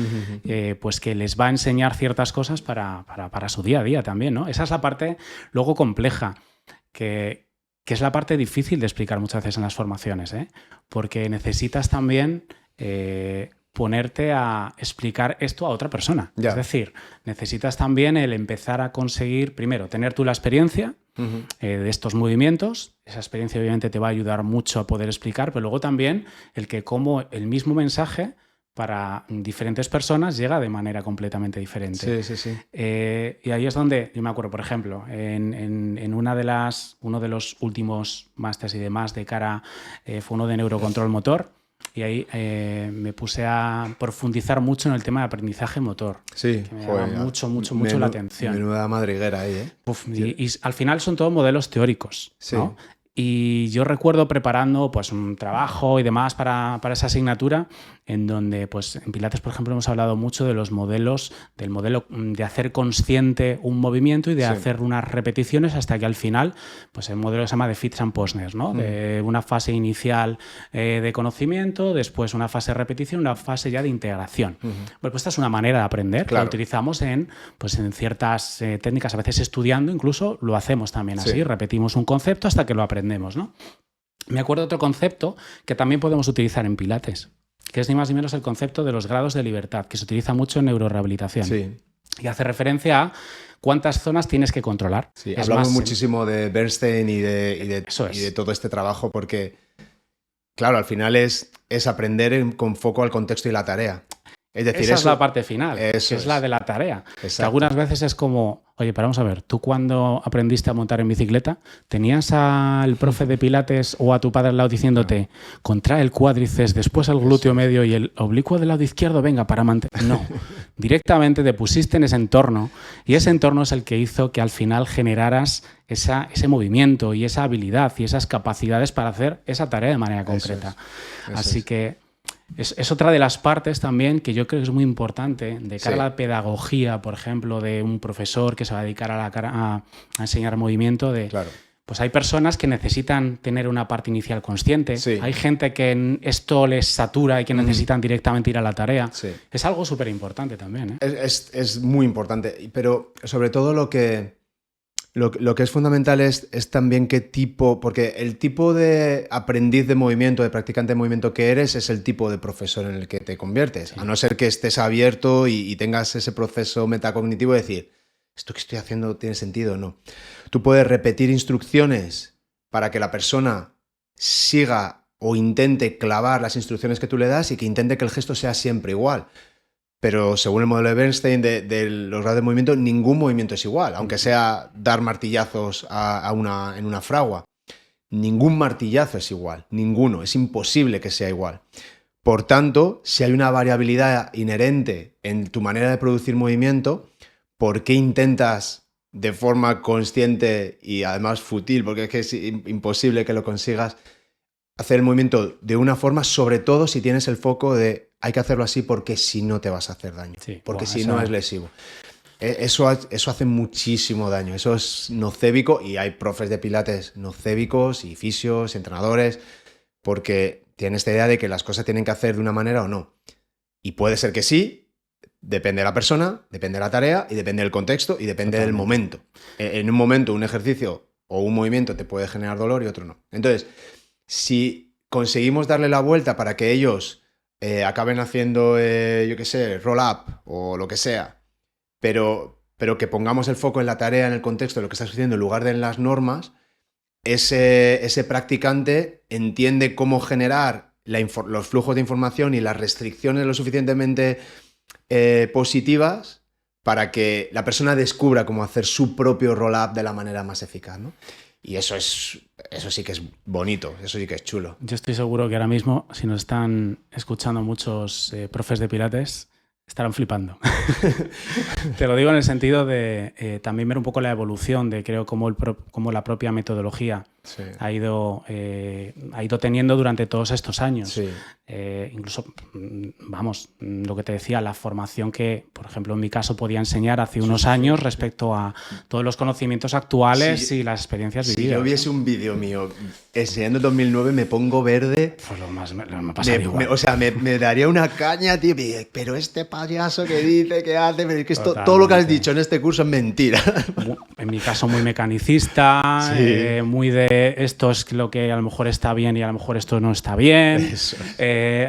pues que les va a enseñar ciertas cosas para su día a día también, ¿no? Esa es la parte luego compleja, que es la parte difícil de explicar muchas veces en las formaciones, porque necesitas también ponerte a explicar esto a otra persona. Ya. Es decir, necesitas también el empezar a conseguir, primero, tener tú la experiencia de estos movimientos. Esa experiencia obviamente te va a ayudar mucho a poder explicar, pero luego también el que como el mismo mensaje para diferentes personas llega de manera completamente diferente. Sí. Y ahí es donde, yo me acuerdo, por ejemplo, en uno de los últimos másters y demás de cara, fue uno de neurocontrol motor, y ahí me puse a profundizar mucho en el tema de aprendizaje motor. Sí, que me llama mucho la atención. Menuda madriguera ahí, ¿eh? Y al final son todos modelos teóricos, Sí. ¿no? Y yo recuerdo preparando pues, un trabajo y demás para esa asignatura, en donde pues, en Pilates, por ejemplo, hemos hablado mucho de los modelos, del modelo de hacer consciente un movimiento y de hacer unas repeticiones hasta que al final, pues el modelo se llama de Fitz and Posner, ¿no? De una fase inicial de conocimiento, después una fase de repetición, una fase ya de integración. Bueno, pues esta es una manera de aprender que la utilizamos en ciertas técnicas, a veces estudiando, incluso lo hacemos también así, repetimos un concepto hasta que lo aprendemos, ¿no? Me acuerdo de otro concepto que también podemos utilizar en Pilates, que es ni más ni menos el concepto de los grados de libertad, que se utiliza mucho en neurorehabilitación. Sí. Y hace referencia a cuántas zonas tienes que controlar. Sí, hablamos muchísimo de Bernstein y de todo este trabajo porque, claro, al final es aprender con foco al contexto y la tarea. Es decir, esa es la parte final, que es la de la tarea. Que algunas veces es como, oye, pero vamos a ver, tú cuando aprendiste a montar en bicicleta, ¿tenías al profe de Pilates o a tu padre al lado diciéndote, contrae el cuádriceps, después el glúteo medio y el oblicuo del lado izquierdo, venga, para mantener? No, directamente te pusiste en ese entorno y ese entorno es el que hizo que al final generaras ese movimiento y esa habilidad y esas capacidades para hacer esa tarea de manera concreta. Así que es otra de las partes también que yo creo que es muy importante de cara a la pedagogía, por ejemplo, de un profesor que se va a dedicar a enseñar movimiento. Pues hay personas que necesitan tener una parte inicial consciente, hay gente que esto les satura y que necesitan directamente ir a la tarea. Es algo súper importante también, ¿eh? Es muy importante, pero sobre todo lo que es fundamental es también qué tipo, porque el tipo de aprendiz de movimiento, de practicante de movimiento que eres, es el tipo de profesor en el que te conviertes. A no ser que estés abierto y tengas ese proceso metacognitivo de decir, ¿esto que estoy haciendo tiene sentido o no? Tú puedes repetir instrucciones para que la persona siga o intente clavar las instrucciones que tú le das y que intente que el gesto sea siempre igual. Pero según el modelo de Bernstein de los grados de movimiento, ningún movimiento es igual, aunque sea dar martillazos en una fragua. Ningún martillazo es igual, ninguno, es imposible que sea igual. Por tanto, si hay una variabilidad inherente en tu manera de producir movimiento, ¿por qué intentas de forma consciente y además fútil, porque es que es imposible que lo consigas, hacer el movimiento de una forma, sobre todo si tienes el foco de hay que hacerlo así porque si no te vas a hacer daño, porque si no es lesivo. Eso hace muchísimo daño, eso es nocébico y hay profes de pilates nocébicos y fisios, entrenadores, porque tienen esta idea de que las cosas tienen que hacer de una manera o no. Y puede ser que sí, depende de la persona, depende de la tarea y depende del contexto y depende del momento. En un momento un ejercicio o un movimiento te puede generar dolor y otro no. Entonces, si conseguimos darle la vuelta para que ellos acaben haciendo, yo qué sé, roll-up o lo que sea, pero que pongamos el foco en la tarea, en el contexto de lo que está sucediendo en lugar de en las normas, ese practicante entiende cómo generar los flujos de información y las restricciones lo suficientemente positivas para que la persona descubra cómo hacer su propio roll-up de la manera más eficaz, ¿no? Y eso sí que es bonito, eso sí que es chulo. Yo estoy seguro que ahora mismo, si nos están escuchando muchos profes de pilates, estarán flipando. Te lo digo en el sentido de también ver un poco la evolución de, creo, cómo la propia metodología ha ido teniendo durante todos estos años. Incluso, vamos, lo que te decía, la formación que, por ejemplo, en mi caso podía enseñar hace unos años respecto a todos los conocimientos actuales y las experiencias vividas. Si yo viese un vídeo mío enseñando 2009, me pongo verde. Pues me pasaría igual. O sea, me daría una caña, tío. Pero este payaso que dice, que hace, pero es que todo lo que has dicho en este curso es mentira. En mi caso, muy mecanicista, muy de esto es lo que a lo mejor está bien y a lo mejor esto no está bien.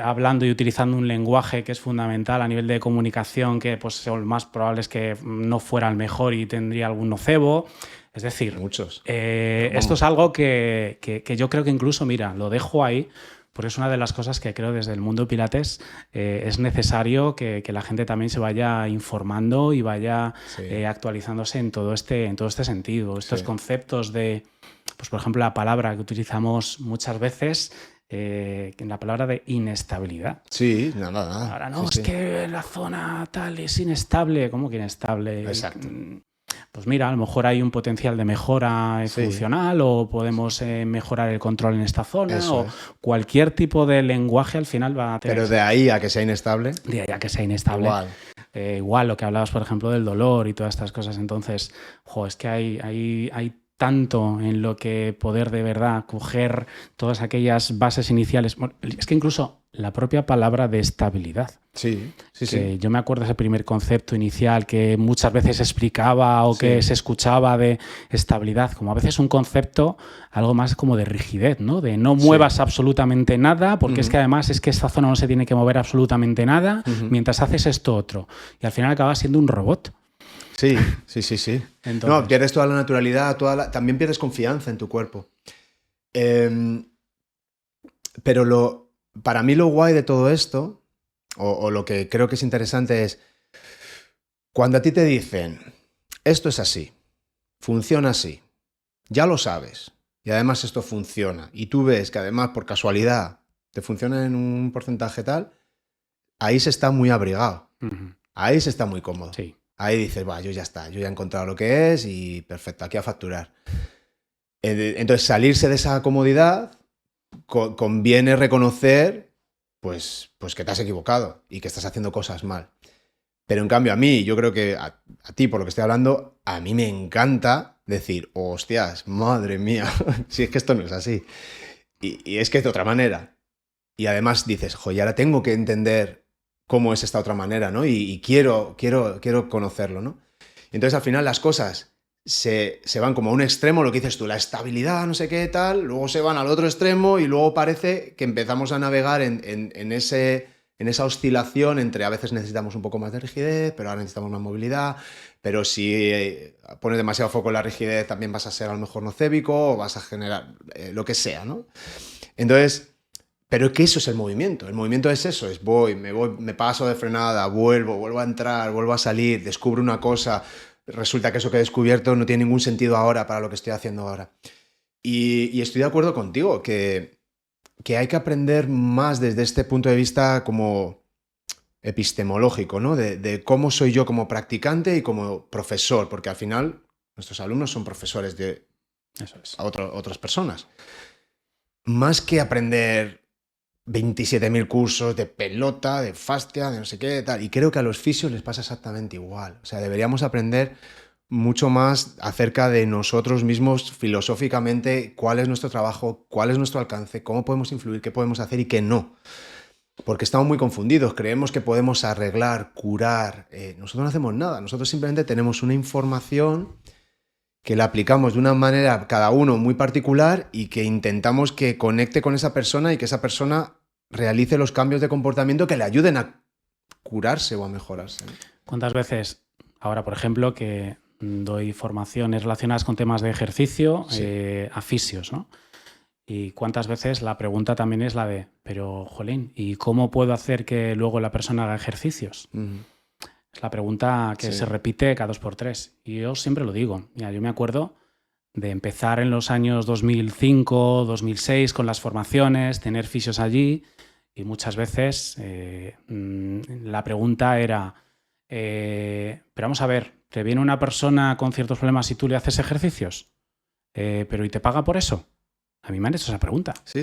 Hablando y utilizando un lenguaje que es fundamental a nivel de comunicación, que pues lo más probable es que no fuera el mejor y tendría algún nocebo. Es decir, muchos. Esto es algo que yo creo que incluso, mira, lo dejo ahí, porque es una de las cosas que creo desde el mundo Pilates es necesario que la gente también se vaya informando y vaya actualizándose en todo este sentido. Estos conceptos de, pues por ejemplo, la palabra que utilizamos muchas veces, en la palabra de inestabilidad. Sí, nada. Ahora no, Sí, es sí. que la zona tal es inestable. ¿Cómo que inestable? Exacto. Pues mira, a lo mejor hay un potencial de mejora Sí, funcional o podemos mejorar el control en esta zona eso o es. cualquier tipo de lenguaje al final va a tener Pero de ahí a que sea inestable, de ahí a que sea inestable. igual. Igual lo que hablabas, por ejemplo, del dolor y todas estas cosas. Entonces, es que hay tanto en lo que poder de verdad coger todas aquellas bases iniciales. Bueno, es que incluso la propia palabra de estabilidad. Sí, sí, Que sí. yo me acuerdo ese primer concepto inicial que muchas veces explicaba o que Sí. se escuchaba de estabilidad, como a veces un concepto algo más como de rigidez, ¿no? De no muevas Sí. absolutamente nada, porque es que además es que esta zona no se tiene que mover absolutamente nada mientras haces esto otro. Y al final acabas siendo un robot. Sí, sí, sí, sí. Entonces, No, pierdes toda la naturalidad, también pierdes confianza en tu cuerpo. Pero para mí lo guay de todo esto, o lo que creo que es interesante es, cuando a ti te dicen, esto es así, funciona así, ya lo sabes, y además esto funciona, y tú ves que además por casualidad te funciona en un porcentaje tal, ahí se está muy abrigado, ahí se está muy cómodo. sí. Ahí dices, va, yo ya está, yo ya he encontrado lo que es y perfecto, aquí a facturar. Entonces, salirse de esa comodidad conviene reconocer pues que te has equivocado y que estás haciendo cosas mal. Pero en cambio a mí, yo creo que a ti, por lo que estoy hablando, a mí me encanta decir, hostias, madre mía, si es que esto no es así. Y es que es de otra manera. Y además dices, y ahora tengo que entender cómo es esta otra manera, ¿no? Y quiero conocerlo, ¿no? Y entonces al final las cosas se van como a un extremo, lo que dices tú, la estabilidad, no sé qué, tal, luego se van al otro extremo y luego parece que empezamos a navegar en esa oscilación entre a veces necesitamos un poco más de rigidez, pero ahora necesitamos más movilidad, pero si pones demasiado foco en la rigidez también vas a ser a lo mejor nocébico o vas a generar lo que sea, ¿no? Entonces, pero es que eso es el movimiento es eso, es me paso de frenada, vuelvo a entrar, vuelvo a salir, descubro una cosa, resulta que eso que he descubierto no tiene ningún sentido ahora para lo que estoy haciendo ahora. Y estoy de acuerdo contigo, que hay que aprender más desde este punto de vista como epistemológico, ¿no? De cómo soy yo como practicante y como profesor, porque al final nuestros alumnos son profesores de Eso es. otras personas. Más que aprender 27.000 cursos de pelota, de fascia, de no sé qué, tal. Y creo que a los fisios les pasa exactamente igual. O sea, deberíamos aprender mucho más acerca de nosotros mismos filosóficamente, cuál es nuestro trabajo, cuál es nuestro alcance, cómo podemos influir, qué podemos hacer y qué no. Porque estamos muy confundidos, creemos que podemos arreglar, curar. Nosotros no hacemos nada, nosotros simplemente tenemos una información que la aplicamos de una manera cada uno muy particular y que intentamos que conecte con esa persona y que esa persona realice los cambios de comportamiento que le ayuden a curarse o a mejorarse. ¿Cuántas veces, ahora por ejemplo, que doy formaciones relacionadas con temas de ejercicio a fisios, ¿no? Y cuántas veces la pregunta también es la de, pero jolín, ¿y cómo puedo hacer que luego la persona haga ejercicios? Es la pregunta que se repite cada 2x3. Y yo siempre lo digo. Mira, yo me acuerdo de empezar en los años 2005, 2006 con las formaciones, tener fisios allí y muchas veces la pregunta era, pero vamos a ver, ¿te viene una persona con ciertos problemas y tú le haces ejercicios? ¿Pero y te paga por eso? A mí me han hecho esa pregunta. Sí.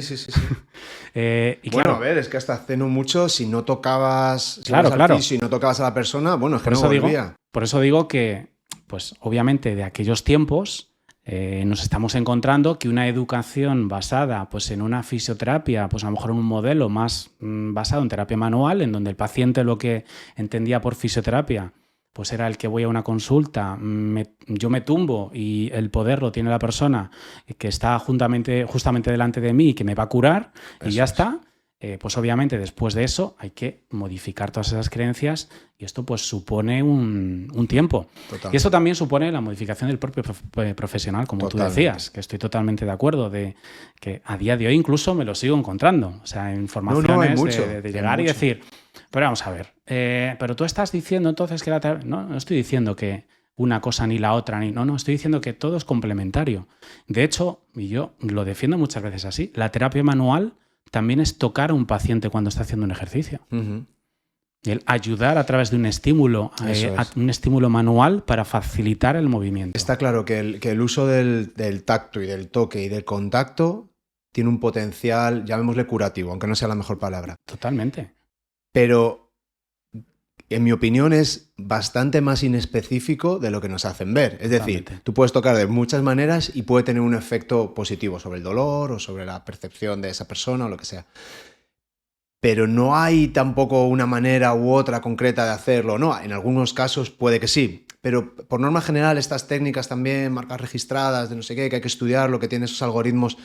Y bueno, claro, a ver, es que hasta hace no mucho, si no tocabas claro. si no tocabas a la persona, bueno, es que no volvía. Por eso digo que, pues obviamente de aquellos tiempos nos estamos encontrando que una educación basada pues, en una fisioterapia, pues a lo mejor en un modelo más basado en terapia manual, en donde el paciente lo que entendía por fisioterapia pues era el que voy a una consulta, yo me tumbo y el poder lo tiene la persona que está justamente delante de mí y que me va a curar y ya está. Pues obviamente después de eso hay que modificar todas esas creencias y esto pues supone un tiempo. Total. Y eso también supone la modificación del propio profesional, como Totalmente. tú decías, que estoy totalmente de acuerdo, de que a día de hoy incluso me lo sigo encontrando. O sea, en formaciones hay mucho, de llegar y decir, pero vamos a ver, pero tú estás diciendo entonces que no estoy diciendo que una cosa ni la otra, no, estoy diciendo que todo es complementario. De hecho, y yo lo defiendo muchas veces así, la terapia manual también es tocar a un paciente cuando está haciendo un ejercicio. Ujú. El ayudar a través de un estímulo, Eso es. un estímulo manual para facilitar el movimiento. Está claro que el uso del tacto y del toque y del contacto tiene un potencial, llamémosle curativo, aunque no sea la mejor palabra. Totalmente. Pero, en mi opinión, es bastante más inespecífico de lo que nos hacen ver. Es decir, Totalmente. tú puedes tocar de muchas maneras y puede tener un efecto positivo sobre el dolor o sobre la percepción de esa persona o lo que sea. Pero no hay tampoco una manera u otra concreta de hacerlo. No, en algunos casos puede que sí. Pero por norma general, estas técnicas también, marcas registradas, de no sé qué, que hay que estudiar, lo que tiene esos algoritmos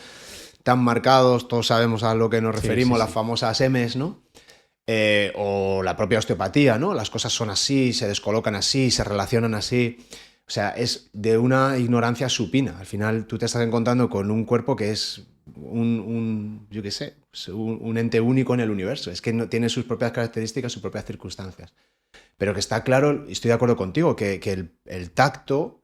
tan marcados, todos sabemos a lo que nos referimos, sí, las sí. famosas Ms, ¿no? O la propia osteopatía, ¿no? Las cosas son así, se descolocan así, se relacionan así. O sea, es de una ignorancia supina. Al final tú te estás encontrando con un cuerpo que es yo qué sé, un ente único en el universo. Es que no, tiene sus propias características, sus propias circunstancias. Pero que está claro, y estoy de acuerdo contigo, que el tacto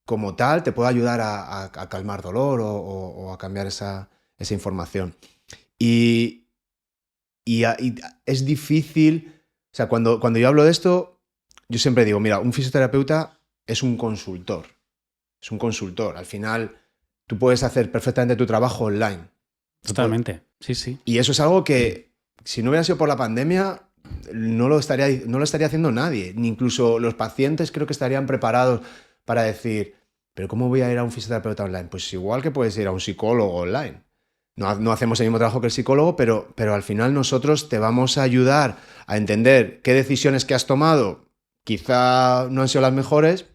como tal te puede ayudar a calmar dolor o a cambiar esa información. Y es difícil, o sea, cuando yo hablo de esto, yo siempre digo, mira, un fisioterapeuta es un consultor. Es un consultor. Al final, tú puedes hacer perfectamente tu trabajo online. Totalmente. Sí, sí. Y eso es algo que, si no hubiera sido por la pandemia, no lo estaría haciendo nadie. Ni incluso los pacientes creo que estarían preparados para decir, ¿pero cómo voy a ir a un fisioterapeuta online? Pues igual que puedes ir a un psicólogo online. No hacemos el mismo trabajo que el psicólogo, pero al final nosotros te vamos a ayudar a entender qué decisiones que has tomado quizá no han sido las mejores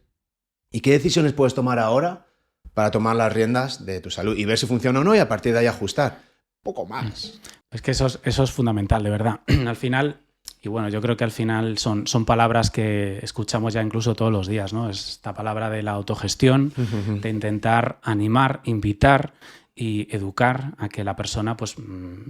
y qué decisiones puedes tomar ahora para tomar las riendas de tu salud y ver si funciona o no y a partir de ahí ajustar. Poco más. Es que eso es fundamental, de verdad. Al final, y bueno, yo creo que al final son palabras que escuchamos ya incluso todos los días, ¿no? Es esta palabra de la autogestión, de intentar animar, invitar y educar a que la persona pues,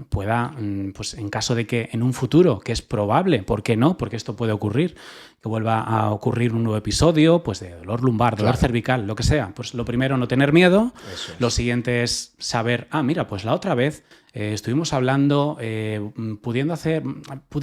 pueda, pues en caso de que en un futuro, que es probable, ¿por qué no? Porque esto puede ocurrir, que vuelva a ocurrir un nuevo episodio pues de dolor lumbar, dolor cervical, lo que sea. Pues lo primero, no tener miedo. Eso es. Lo siguiente es saber, mira, pues la otra vez estuvimos hablando, pude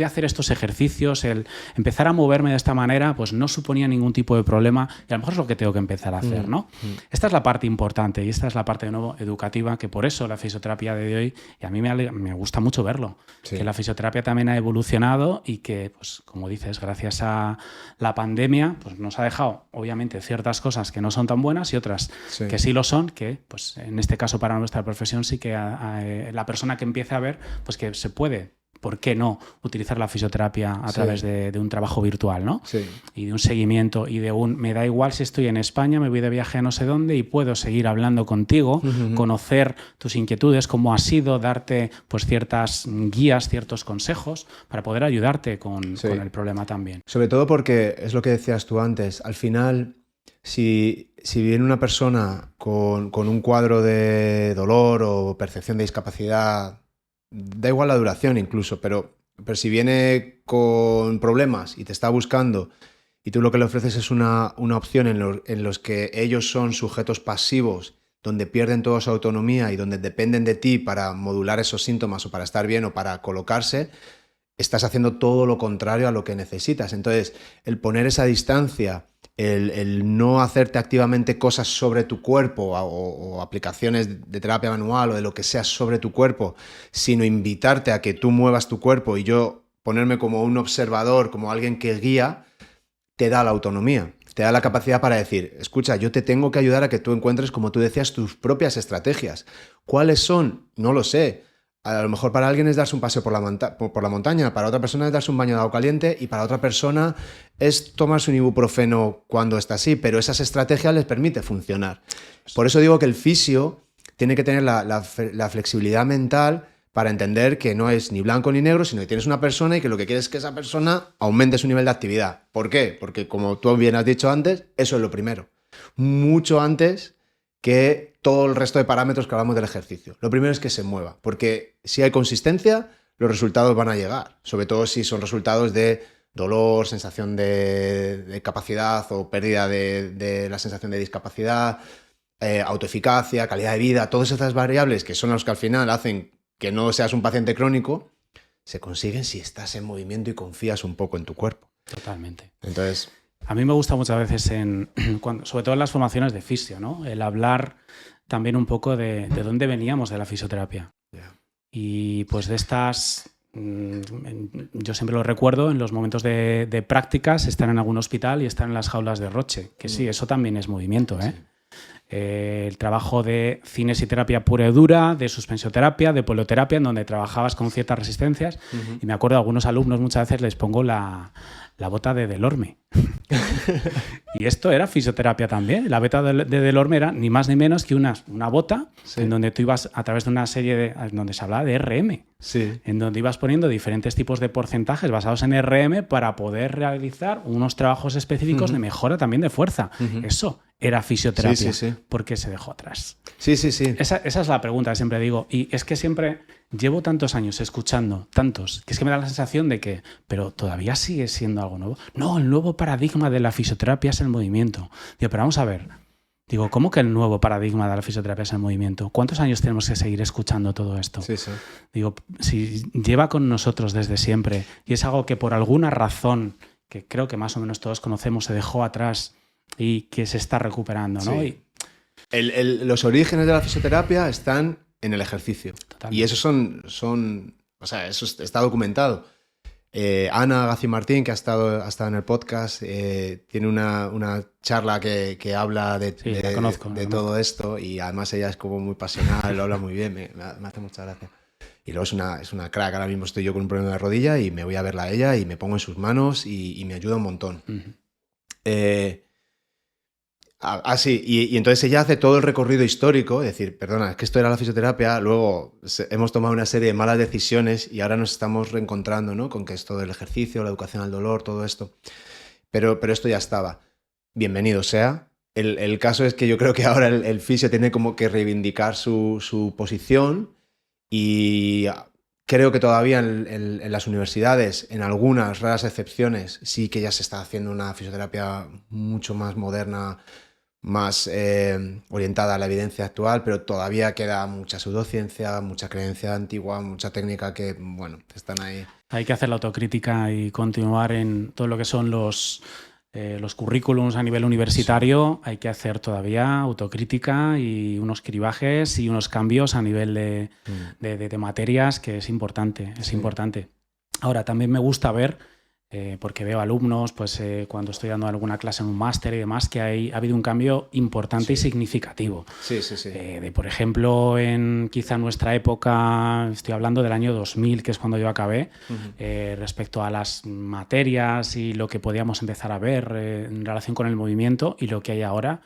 hacer estos ejercicios, el empezar a moverme de esta manera, pues no suponía ningún tipo de problema y a lo mejor es lo que tengo que empezar a hacer, ¿no? Esta es la parte importante y esta es la parte de nuevo educativa, que por eso la fisioterapia de hoy, y a mí me gusta mucho verlo, que la fisioterapia también ha evolucionado y que, pues como dices, gracias a la pandemia, pues nos ha dejado obviamente ciertas cosas que no son tan buenas y otras que sí lo son, que pues en este caso para nuestra profesión sí que la persona que empiece a ver, pues que se puede, ¿por qué no?, utilizar la fisioterapia a través de un trabajo virtual, ¿no? Sí. Y de un seguimiento y de me da igual si estoy en España, me voy de viaje a no sé dónde y puedo seguir hablando contigo, conocer tus inquietudes, cómo ha sido, darte pues ciertas guías, ciertos consejos para poder ayudarte con el problema también. Sobre todo porque es lo que decías tú antes, al final, si viene una persona con un cuadro de dolor o percepción de discapacidad, da igual la duración incluso, pero si viene con problemas y te está buscando y tú lo que le ofreces es una opción en los que ellos son sujetos pasivos, donde pierden toda su autonomía y donde dependen de ti para modular esos síntomas o para estar bien o para colocarse, estás haciendo todo lo contrario a lo que necesitas. Entonces, el poner esa distancia, el no hacerte activamente cosas sobre tu cuerpo o aplicaciones de terapia manual o de lo que sea sobre tu cuerpo, sino invitarte a que tú muevas tu cuerpo y yo ponerme como un observador, como alguien que guía, te da la autonomía, te da la capacidad para decir, escucha, yo te tengo que ayudar a que tú encuentres, como tú decías, tus propias estrategias. ¿Cuáles son? No lo sé. A lo mejor para alguien es darse un paseo por la montaña, para otra persona es darse un baño de agua caliente y para otra persona es tomarse un ibuprofeno cuando está así, pero esas estrategias les permite funcionar. Por eso digo que el fisio tiene que tener la flexibilidad mental para entender que no es ni blanco ni negro, sino que tienes una persona y que lo que quieres es que esa persona aumente su nivel de actividad. ¿Por qué? Porque como tú bien has dicho antes, eso es lo primero. Mucho antes que todo el resto de parámetros que hablamos del ejercicio. Lo primero es que se mueva, porque si hay consistencia, los resultados van a llegar, sobre todo si son resultados de dolor, sensación de capacidad o pérdida de la sensación de discapacidad, autoeficacia, calidad de vida, todas esas variables que son las que al final hacen que no seas un paciente crónico, se consiguen si estás en movimiento y confías un poco en tu cuerpo. Totalmente. Entonces... A mí me gusta muchas veces, sobre todo en las formaciones de fisio, ¿no? El hablar también un poco de dónde veníamos de la fisioterapia. Yeah. Y pues de estas, yo siempre lo recuerdo, en los momentos de prácticas, estar en algún hospital y estar en las jaulas de Roche, que sí, eso también es movimiento, ¿eh? Sí. El trabajo de cinesiterapia pura y dura, de suspensioterapia, de polioterapia, en donde trabajabas con ciertas resistencias. Y me acuerdo, a algunos alumnos muchas veces les pongo la bota de Delorme. Y esto era fisioterapia también. La bota de Delorme era ni más ni menos que una bota, sí, en donde tú ibas a través de una serie en donde se hablaba de RM, sí, en donde ibas poniendo diferentes tipos de porcentajes basados en RM para poder realizar unos trabajos específicos de mejora también de fuerza. Eso era fisioterapia. Sí. ¿Por qué se dejó atrás? Sí. Esa es la pregunta que siempre digo. Y es que siempre llevo tantos años escuchando, tantos, que es que me da la sensación de que, pero todavía sigue siendo algo nuevo. No, el nuevo paradigma de la fisioterapia es el movimiento. Digo, pero vamos a ver. Digo, ¿cómo que el nuevo paradigma de la fisioterapia es el movimiento? ¿Cuántos años tenemos que seguir escuchando todo esto? Sí. Digo, si lleva con nosotros desde siempre y es algo que por alguna razón, que creo que más o menos todos conocemos, se dejó atrás y que se está recuperando, ¿no? Sí. Los orígenes de la fisioterapia están en el ejercicio. Totalmente. Y esos son, o sea, eso está documentado. Ana Gaci-Martín, que ha estado en el podcast, tiene una charla que habla de todo esto, y además ella es como muy pasional, lo habla muy bien, me hace mucha gracia. Y luego es una crack. Ahora mismo estoy yo con un problema de rodilla y me voy a verla a ella y me pongo en sus manos y me ayuda un montón. Sí, y entonces ella hace todo el recorrido histórico, es decir, perdona, es que esto era la fisioterapia, luego hemos tomado una serie de malas decisiones y ahora nos estamos reencontrando, ¿no? Con que esto del ejercicio, la educación al dolor, todo esto. Pero esto ya estaba. Bienvenido sea. El caso es que yo creo que ahora el fisio tiene como que reivindicar su posición, y creo que todavía en las universidades, en algunas raras excepciones, sí que ya se está haciendo una fisioterapia mucho más moderna, más orientada a la evidencia actual, pero todavía queda mucha pseudociencia, mucha creencia antigua, mucha técnica que, bueno, están ahí. Hay que hacer la autocrítica y continuar en todo lo que son los currículums a nivel universitario. Sí. Hay que hacer todavía autocrítica y unos cribajes y unos cambios a nivel de materias, que es importante, es importante. Ahora, también me gusta ver, porque veo alumnos, pues cuando estoy dando alguna clase en un máster y demás, que ha habido un cambio importante y significativo. Sí. Por ejemplo, quizá en nuestra época, estoy hablando del año 2000, que es cuando yo acabé, respecto a las materias y lo que podíamos empezar a ver en relación con el movimiento y lo que hay ahora.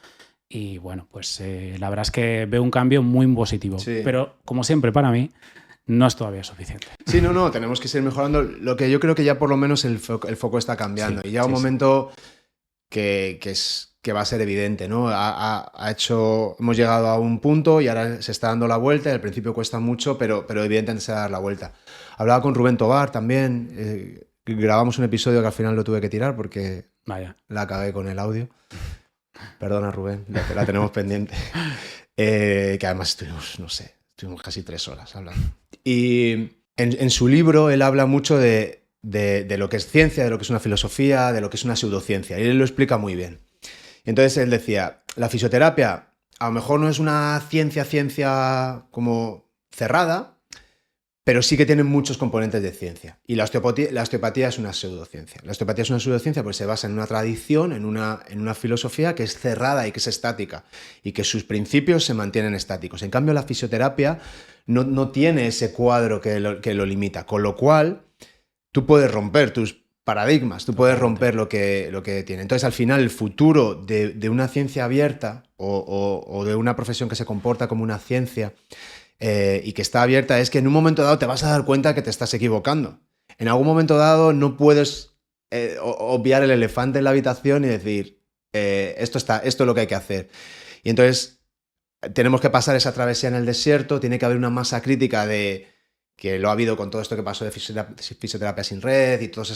Y bueno, pues la verdad es que veo un cambio muy positivo. Sí. Pero, como siempre, para mí, no es todavía suficiente. Sí, no, tenemos que seguir mejorando. Lo que yo creo que ya por lo menos el foco está cambiando. Sí, y ya un momento que va a ser evidente, ¿no? Hemos llegado a un punto y ahora se está dando la vuelta. Al principio cuesta mucho, pero evidentemente se va a dar la vuelta. Hablaba con Rubén Tobar también. Grabamos un episodio que al final lo tuve que tirar porque la cagué con el audio. Perdona, Rubén, la tenemos pendiente. Que además estuvimos casi 3 horas hablando. Y en su libro él habla mucho de lo que es ciencia, de lo que es una filosofía, de lo que es una pseudociencia, y él lo explica muy bien. Y entonces él decía, la fisioterapia a lo mejor no es una ciencia como cerrada, pero sí que tiene muchos componentes de ciencia. Y la osteopatía es una pseudociencia. La osteopatía es una pseudociencia porque se basa en una tradición, en una filosofía que es cerrada y que es estática, y que sus principios se mantienen estáticos. En cambio, la fisioterapia no tiene ese cuadro que lo limita, con lo cual tú puedes romper tus paradigmas, tú puedes romper lo que tiene. Entonces, al final, el futuro de una ciencia abierta o de una profesión que se comporta como una ciencia y que está abierta es que en un momento dado te vas a dar cuenta que te estás equivocando. En algún momento dado no puedes obviar el elefante en la habitación y decir esto es lo que hay que hacer. Y entonces tenemos que pasar esa travesía en el desierto, tiene que haber una masa crítica que lo ha habido con todo esto que pasó de fisioterapia sin red y toda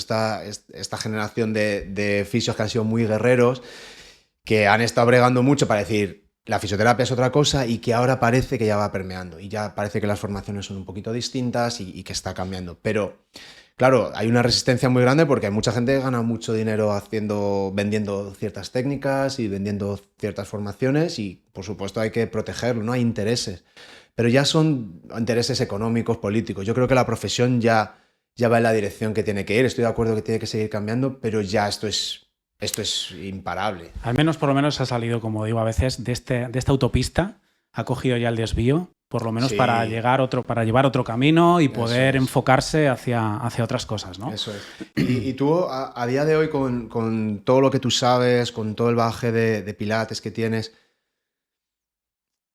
esta generación de fisios que han sido muy guerreros, que han estado bregando mucho para decir la fisioterapia es otra cosa y que ahora parece que ya va permeando y ya parece que las formaciones son un poquito distintas y que está cambiando. Pero, claro, hay una resistencia muy grande porque hay mucha gente que gana mucho dinero vendiendo ciertas técnicas y vendiendo ciertas formaciones y, por supuesto, hay que protegerlo, ¿no? Hay intereses. Pero ya son intereses económicos, políticos. Yo creo que la profesión ya va en la dirección que tiene que ir. Estoy de acuerdo que tiene que seguir cambiando, pero ya esto es imparable. Al menos, por lo menos, ha salido, como digo, a veces de esta autopista, ha cogido ya el desvío, por lo menos para llevar otro camino y poder enfocarse hacia otras cosas, ¿no? Eso es. Y tú, a día de hoy, con todo lo que tú sabes, con todo el bagaje de Pilates que tienes,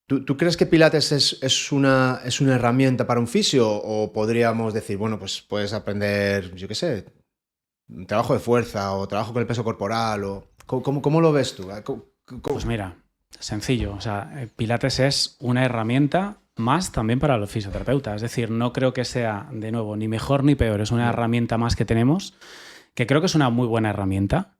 ¿tú crees que Pilates es una herramienta para un fisio? ¿O podríamos decir, bueno, pues puedes aprender, yo qué sé, trabajo de fuerza o trabajo con el peso corporal? ¿Cómo lo ves tú? Pues mira, sencillo. O sea, Pilates es una herramienta más también para los fisioterapeutas. Es decir, no creo que sea, de nuevo, ni mejor ni peor. Es una herramienta más que tenemos, que creo que es una muy buena herramienta.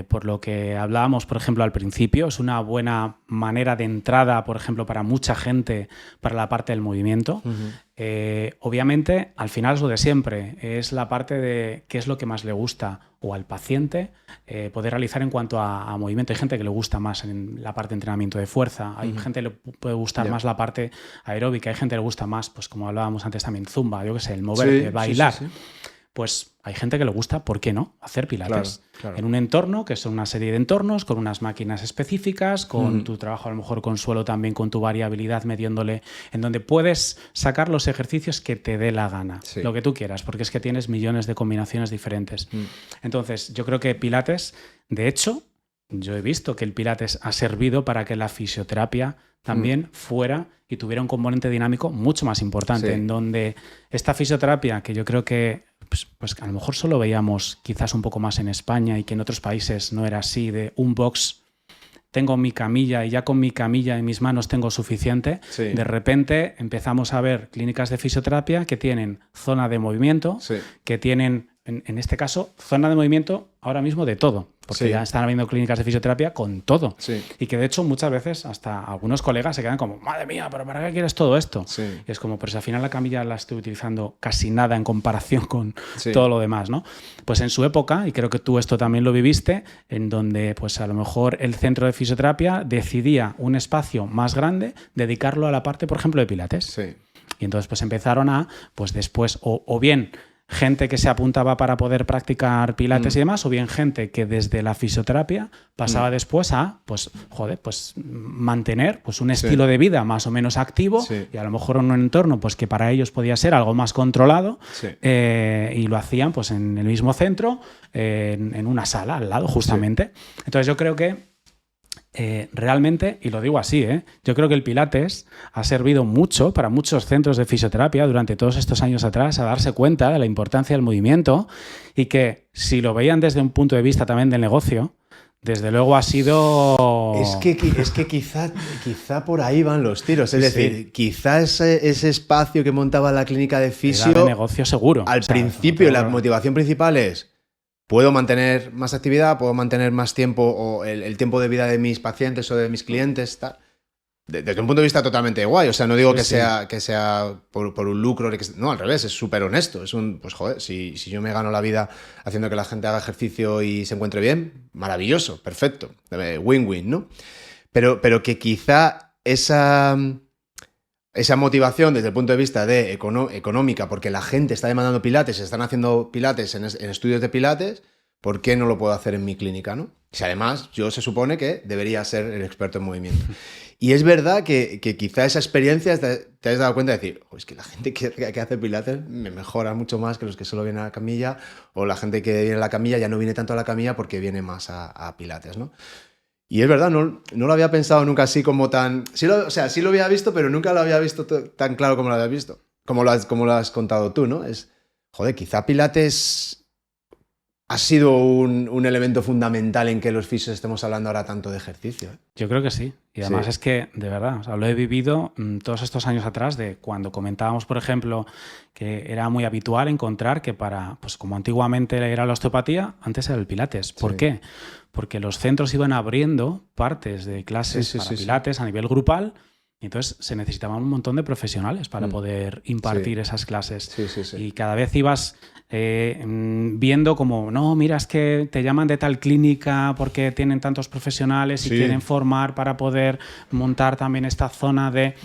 Por lo que hablábamos, por ejemplo, al principio, es una buena manera de entrada, por ejemplo, para mucha gente, para la parte del movimiento. Obviamente, al final es lo de siempre, es la parte de qué es lo que más le gusta o al paciente poder realizar en cuanto a movimiento. Hay gente que le gusta más en la parte de entrenamiento de fuerza, hay gente que le puede gustar más la parte aeróbica, hay gente que le gusta más, pues como hablábamos antes también, zumba, yo qué sé, el moverte, bailar. Sí. Pues hay gente que le gusta, ¿por qué no?, hacer pilates. Claro. En un entorno, que son una serie de entornos, con unas máquinas específicas, con tu trabajo a lo mejor con suelo también, con tu variabilidad, midiéndole, en donde puedes sacar los ejercicios que te dé la gana, lo que tú quieras, porque es que tienes millones de combinaciones diferentes. Entonces, yo creo que Pilates, de hecho, yo he visto que el Pilates ha servido para que la fisioterapia también fuera y tuviera un componente dinámico mucho más importante, en donde esta fisioterapia, que yo creo que pues a lo mejor solo veíamos quizás un poco más en España y que en otros países no era así, de un box, tengo mi camilla y ya con mi camilla en mis manos tengo suficiente. De repente empezamos a ver clínicas de fisioterapia que tienen zona de movimiento, que tienen, en este caso, zona de movimiento ahora mismo de todo, porque ya están habiendo clínicas de fisioterapia con todo. Y que de hecho muchas veces hasta algunos colegas se quedan como, madre mía, ¿pero para qué quieres todo esto? Y es como, pero si al final la camilla la estoy utilizando casi nada en comparación con todo lo demás, ¿no? Pues en su época, y creo que tú esto también lo viviste, en donde pues a lo mejor el centro de fisioterapia decidía un espacio más grande, dedicarlo a la parte, por ejemplo, de pilates. Y entonces pues empezaron a, pues después, o bien gente que se apuntaba para poder practicar pilates y demás, o bien gente que desde la fisioterapia pasaba después a, pues mantener pues un estilo de vida más o menos activo y a lo mejor en un entorno pues que para ellos podía ser algo más controlado y lo hacían pues en el mismo centro, en una sala al lado justamente. Entonces yo creo que realmente, y lo digo así, yo creo que el Pilates ha servido mucho para muchos centros de fisioterapia durante todos estos años atrás a darse cuenta de la importancia del movimiento y que si lo veían desde un punto de vista también del negocio, desde luego ha sido... Es que quizá por ahí van los tiros. Es decir, quizá ese espacio que montaba la clínica de fisio... Era de negocio seguro. Al principio la motivación principal es... Puedo mantener más actividad, puedo mantener más tiempo o el tiempo de vida de mis pacientes o de mis clientes, tal. Desde un punto de vista totalmente guay. O sea, no digo que sea por un lucro. No, al revés, es súper honesto. Es pues joder, si yo me gano la vida haciendo que la gente haga ejercicio y se encuentre bien, maravilloso, perfecto. Win-win, ¿no? Pero que quizá esa motivación desde el punto de vista de económica, porque la gente está demandando pilates, se están haciendo pilates en estudios de pilates, ¿por qué no lo puedo hacer en mi clínica, no? Si además yo se supone que debería ser el experto en movimiento. Y es verdad que quizá esa experiencia te has dado cuenta de decir, es que la gente que hace pilates me mejora mucho más que los que solo vienen a la camilla, o la gente que viene a la camilla ya no viene tanto a la camilla porque viene más a pilates, ¿no? Y es verdad, no lo había pensado nunca así como tan... Sí lo había visto, pero nunca lo había visto tan claro como lo habías visto. Como lo has contado tú, ¿no? Joder, quizá Pilates ha sido un elemento fundamental en que los fisios estemos hablando ahora tanto de ejercicio. Yo creo que sí. Y además Sí. es que, de verdad, o sea, lo he vivido todos estos años atrás de cuando comentábamos, por ejemplo, que era muy habitual encontrar que para, pues como antiguamente era la osteopatía, antes era el pilates. ¿Por Sí. qué? Porque los centros iban abriendo partes de clases Sí, sí, para sí, sí. pilates a nivel grupal y entonces se necesitaban un montón de profesionales para Mm. poder impartir Sí. esas clases. Sí, sí, sí. Y cada vez ibas viendo como, no, mira, es que te llaman de tal clínica porque tienen tantos profesionales y Sí. quieren formar para poder montar también esta zona de...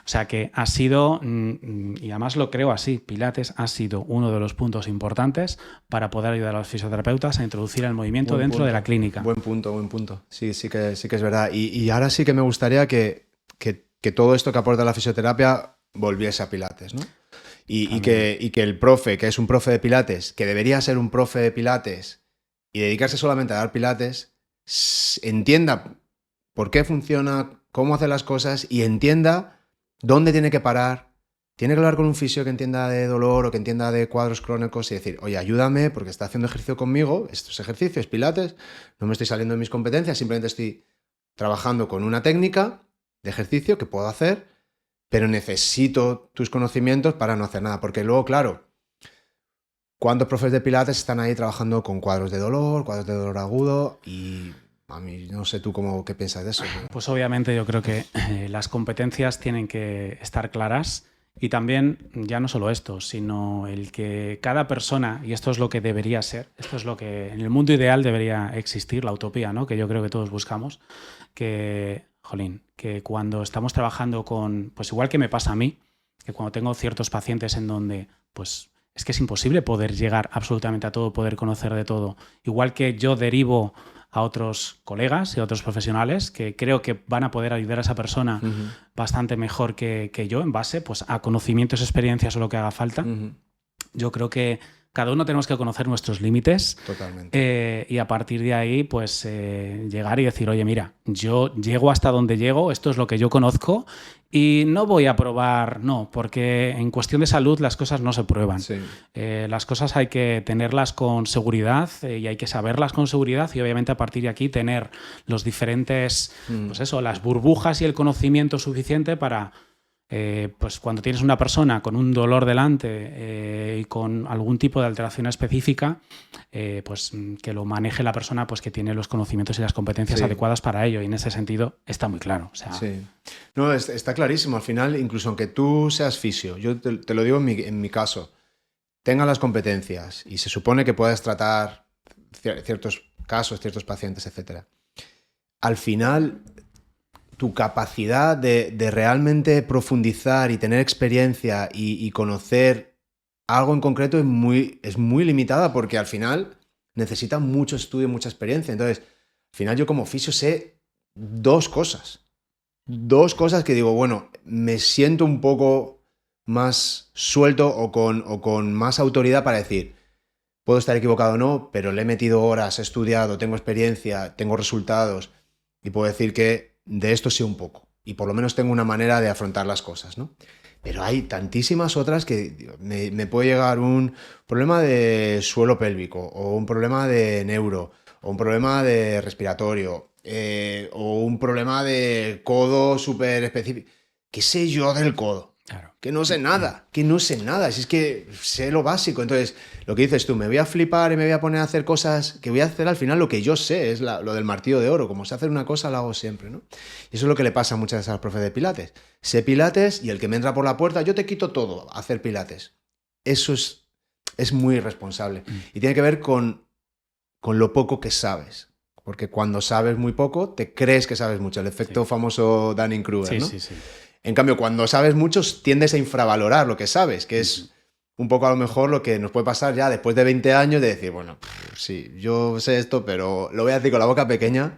O sea que ha sido, y además lo creo así, Pilates ha sido uno de los puntos importantes para poder ayudar a los fisioterapeutas a introducir el movimiento Buen dentro punto. de la clínica. Buen punto, buen punto. Sí, sí que es verdad. Y ahora sí que me gustaría que todo esto que aporta la fisioterapia volviese a Pilates, ¿no? Y que el profe, que es un profe de Pilates, que debería ser un profe de Pilates y dedicarse solamente a dar Pilates, entienda por qué funciona, cómo hace las cosas y entienda dónde tiene que parar. Tiene que hablar con un fisio que entienda de dolor o que entienda de cuadros crónicos y decir, oye, ayúdame porque está haciendo ejercicio conmigo, estos ejercicios, Pilates, no me estoy saliendo de mis competencias, simplemente estoy trabajando con una técnica de ejercicio que puedo hacer, pero necesito tus conocimientos para no hacer nada. Porque luego, claro, ¿cuántos profes de Pilates están ahí trabajando con cuadros de dolor agudo? Y a mí, no sé tú qué piensas de eso. Pues obviamente yo creo que las competencias tienen que estar claras y también ya no solo esto, sino el que cada persona, y esto es lo que debería ser, esto es lo que en el mundo ideal debería existir, la utopía, ¿no? Que yo creo que todos buscamos, que, jolín, que cuando estamos trabajando con, pues igual que me pasa a mí, que cuando tengo ciertos pacientes en donde, pues es que es imposible poder llegar absolutamente a todo, poder conocer de todo, igual que yo derivo a otros colegas y a otros profesionales que creo que van a poder ayudar a esa persona bastante mejor que yo en base pues, a conocimientos, experiencias o lo que haga falta. Yo creo que cada uno tenemos que conocer nuestros límites. Totalmente. Y a partir de ahí, pues llegar y decir, oye, mira, yo llego hasta donde llego, esto es lo que yo conozco y no voy a probar, no, porque en cuestión de salud las cosas no se prueban. Sí. Las cosas hay que tenerlas con seguridad y hay que saberlas con seguridad y obviamente a partir de aquí tener los diferentes, pues eso, las burbujas y el conocimiento suficiente para... pues cuando tienes una persona con un dolor delante y con algún tipo de alteración específica, pues que lo maneje la persona pues que tiene los conocimientos y las competencias adecuadas para ello. Y en ese sentido está muy claro. O sea, sí. No, está clarísimo. Al final, incluso aunque tú seas fisio, yo te lo digo en mi caso, tenga las competencias y se supone que puedas tratar ciertos casos, ciertos pacientes, etc. Al final... tu capacidad de realmente profundizar y tener experiencia y conocer algo en concreto es muy limitada porque al final necesita mucho estudio y mucha experiencia. Entonces, al final yo como fisio sé dos cosas que digo, bueno, me siento un poco más suelto o con más autoridad para decir, puedo estar equivocado o no, pero le he metido horas, he estudiado, tengo experiencia, tengo resultados y puedo decir que de esto sé un poco y por lo menos tengo una manera de afrontar las cosas, ¿no? Pero hay tantísimas otras que me puede llegar un problema de suelo pélvico o un problema de neuro o un problema de respiratorio o un problema de codo súper específico. ¿Qué sé yo del codo? claro. Que no sé nada, si es que sé lo básico. Entonces, lo que dices tú, me voy a flipar y me voy a poner a hacer cosas que voy a hacer al final lo que yo sé, es lo del martillo de oro, como sé hacer una cosa, la hago siempre, ¿no? Y eso es lo que le pasa a muchas veces a los profes de Pilates. Sé Pilates y el que me entra por la puerta, yo te quito todo, a hacer Pilates. Eso es muy irresponsable. Y tiene que ver con lo poco que sabes. Porque cuando sabes muy poco, te crees que sabes mucho. El efecto famoso Dunning-Kruger, ¿no? Sí. En cambio, cuando sabes mucho, tiendes a infravalorar lo que sabes, que es un poco a lo mejor lo que nos puede pasar ya después de 20 años de decir, bueno, sí, yo sé esto, pero lo voy a decir con la boca pequeña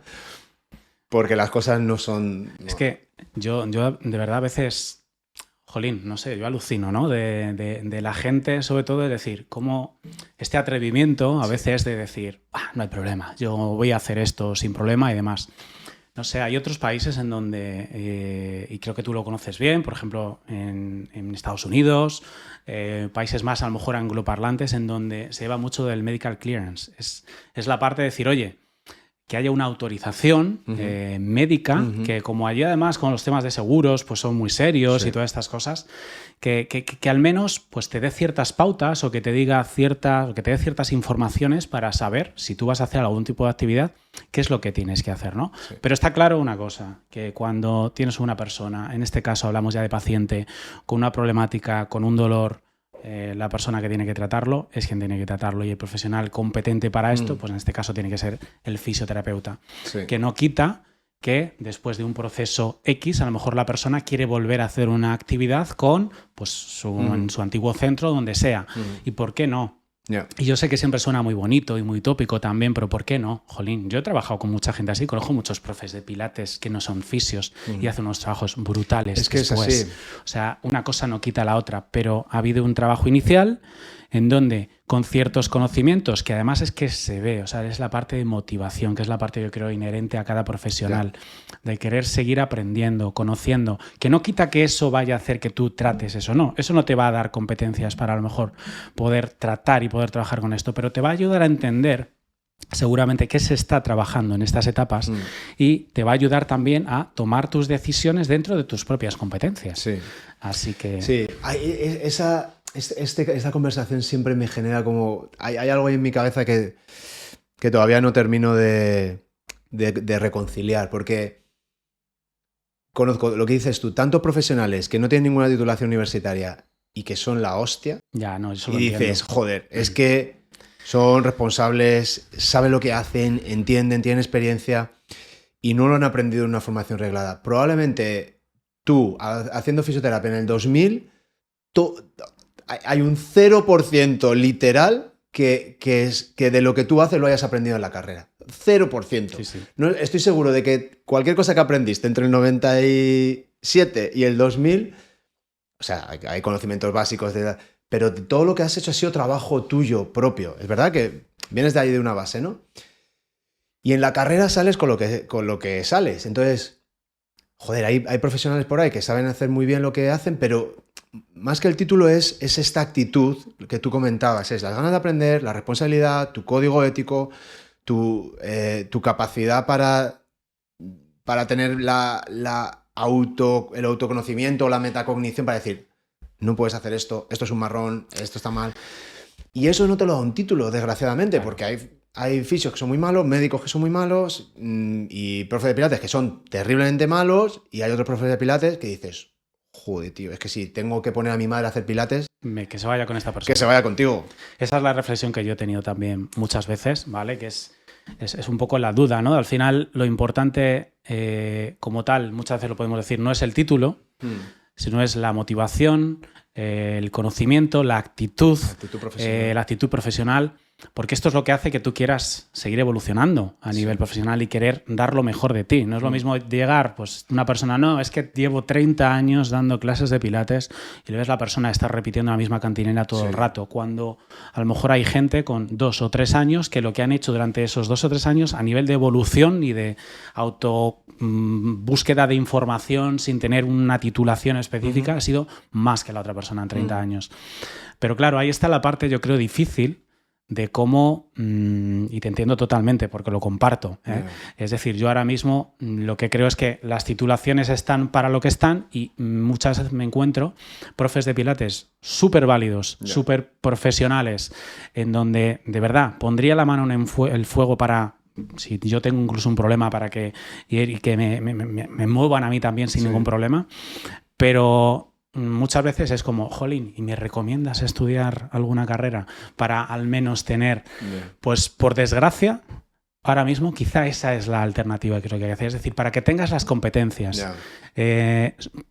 porque las cosas no son... Es que yo de verdad a veces, jolín, no sé, yo alucino, ¿no? De la gente, sobre todo, de decir, cómo este atrevimiento a veces de decir, no hay problema, yo voy a hacer esto sin problema y demás. No sé, hay otros países en donde, y creo que tú lo conoces bien, por ejemplo, en Estados Unidos, países más a lo mejor angloparlantes, en donde se lleva mucho del medical clearance. Es la parte de decir, oye, que haya una autorización médica, que como allí además con los temas de seguros pues son muy serios y todas estas cosas, que al menos pues te dé ciertas pautas o que te diga que te dé ciertas informaciones para saber si tú vas a hacer algún tipo de actividad, qué es lo que tienes que hacer, ¿no? Sí. Pero está claro una cosa, que cuando tienes una persona, en este caso hablamos ya de paciente, con una problemática, con un dolor, la persona que tiene que tratarlo es quien tiene que tratarlo, y el profesional competente para esto, pues en este caso tiene que ser el fisioterapeuta, que no quita que después de un proceso X a lo mejor la persona quiere volver a hacer una actividad con pues, en su antiguo centro, donde sea. ¿Y por qué no? Yeah. Y yo sé que siempre suena muy bonito y muy tópico también, pero ¿por qué no? Jolín, yo he trabajado con mucha gente así, conozco muchos profes de pilates que no son fisios y hacen unos trabajos brutales. Es que después. Es así. O sea, una cosa no quita la otra, pero ha habido un trabajo inicial en donde con ciertos conocimientos, que además es que se ve, o sea, es la parte de motivación, que es la parte, yo creo, inherente a cada profesional, de querer seguir aprendiendo, conociendo, que no quita que eso vaya a hacer que tú trates eso, no, eso no te va a dar competencias para a lo mejor poder tratar y poder trabajar con esto, pero te va a ayudar a entender seguramente qué se está trabajando en estas etapas y te va a ayudar también a tomar tus decisiones dentro de tus propias competencias. Sí. Así que... Sí, esta conversación siempre me genera como... Hay algo ahí en mi cabeza que todavía no termino de reconciliar, porque conozco lo que dices tú, tantos profesionales que no tienen ninguna titulación universitaria y que son la hostia, ya, no, eso lo y entiendo. dices, joder, es que son responsables, saben lo que hacen, entienden, tienen experiencia y no lo han aprendido en una formación reglada. Probablemente tú, haciendo fisioterapia en el 2000, hay un 0% literal que de lo que tú haces lo hayas aprendido en la carrera. 0%. Sí, sí. No, estoy seguro de que cualquier cosa que aprendiste entre el 97 y el 2000, o sea, hay conocimientos básicos de... Pero todo lo que has hecho ha sido trabajo tuyo propio. Es verdad que vienes de ahí de una base, ¿no? Y en la carrera sales con lo que sales. Entonces, joder, hay profesionales por ahí que saben hacer muy bien lo que hacen, pero más que el título es esta actitud que tú comentabas. Es las ganas de aprender, la responsabilidad, tu código ético, tu capacidad para tener el autoconocimiento o la metacognición para decir... No puedes hacer esto es un marrón, esto está mal. Y eso no te lo da un título, desgraciadamente, porque hay fisios que son muy malos, médicos que son muy malos y profes de pilates que son terriblemente malos, y hay otros profes de pilates que dices, joder, tío, es que si tengo que poner a mi madre a hacer pilates... Que se vaya con esta persona. Que se vaya contigo. Esa es la reflexión que yo he tenido también muchas veces, ¿vale? Que es un poco la duda, ¿no? Al final, lo importante como tal, muchas veces lo podemos decir, no es el título, sino es la motivación, el conocimiento, la actitud profesional, porque esto es lo que hace que tú quieras seguir evolucionando a nivel profesional y querer dar lo mejor de ti. No es lo mismo llegar, pues una persona, no, es que llevo 30 años dando clases de pilates, y le ves la persona estar repitiendo la misma cantinela todo el rato, cuando a lo mejor hay gente con 2 o 3 años que lo que han hecho durante esos 2 o 3 años a nivel de evolución y de búsqueda de información sin tener una titulación específica ha sido más que la otra persona en 30 años. Pero claro, ahí está la parte, yo creo, difícil de cómo, y te entiendo totalmente porque lo comparto, es decir, yo ahora mismo lo que creo es que las titulaciones están para lo que están, y muchas veces me encuentro profes de pilates súper válidos, súper profesionales, en donde de verdad pondría la mano en el fuego para... Si yo tengo incluso un problema para que me muevan a mí también sin ningún problema, pero muchas veces es como, jolín, ¿y me recomiendas estudiar alguna carrera para al menos tener? Pues por desgracia, ahora mismo quizá esa es la alternativa que creo que hay que hacer, es decir, para que tengas las competencias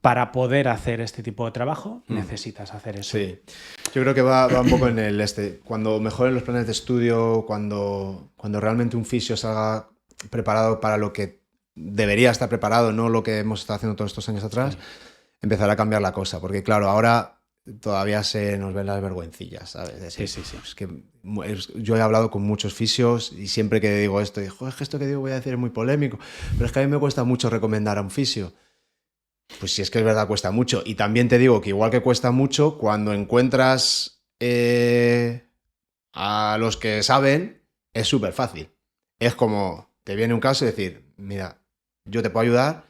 para poder hacer este tipo de trabajo, necesitas hacer eso. Sí, yo creo que va un poco en el cuando mejoren los planes de estudio, cuando realmente un fisio salga preparado para lo que debería estar preparado, no lo que hemos estado haciendo todos estos años atrás, empezará a cambiar la cosa, porque claro, ahora todavía se nos ven las vergüencillas, ¿sabes? Sí. Es que yo he hablado con muchos fisios y siempre que digo esto, digo, es que esto que digo voy a decir es muy polémico, pero es que a mí me cuesta mucho recomendar a un fisio. pues si es que es verdad, cuesta mucho. Y también te digo que igual que cuesta mucho, cuando encuentras a los que saben, es súper fácil. Es como, te viene un caso y decir, mira, yo te puedo ayudar,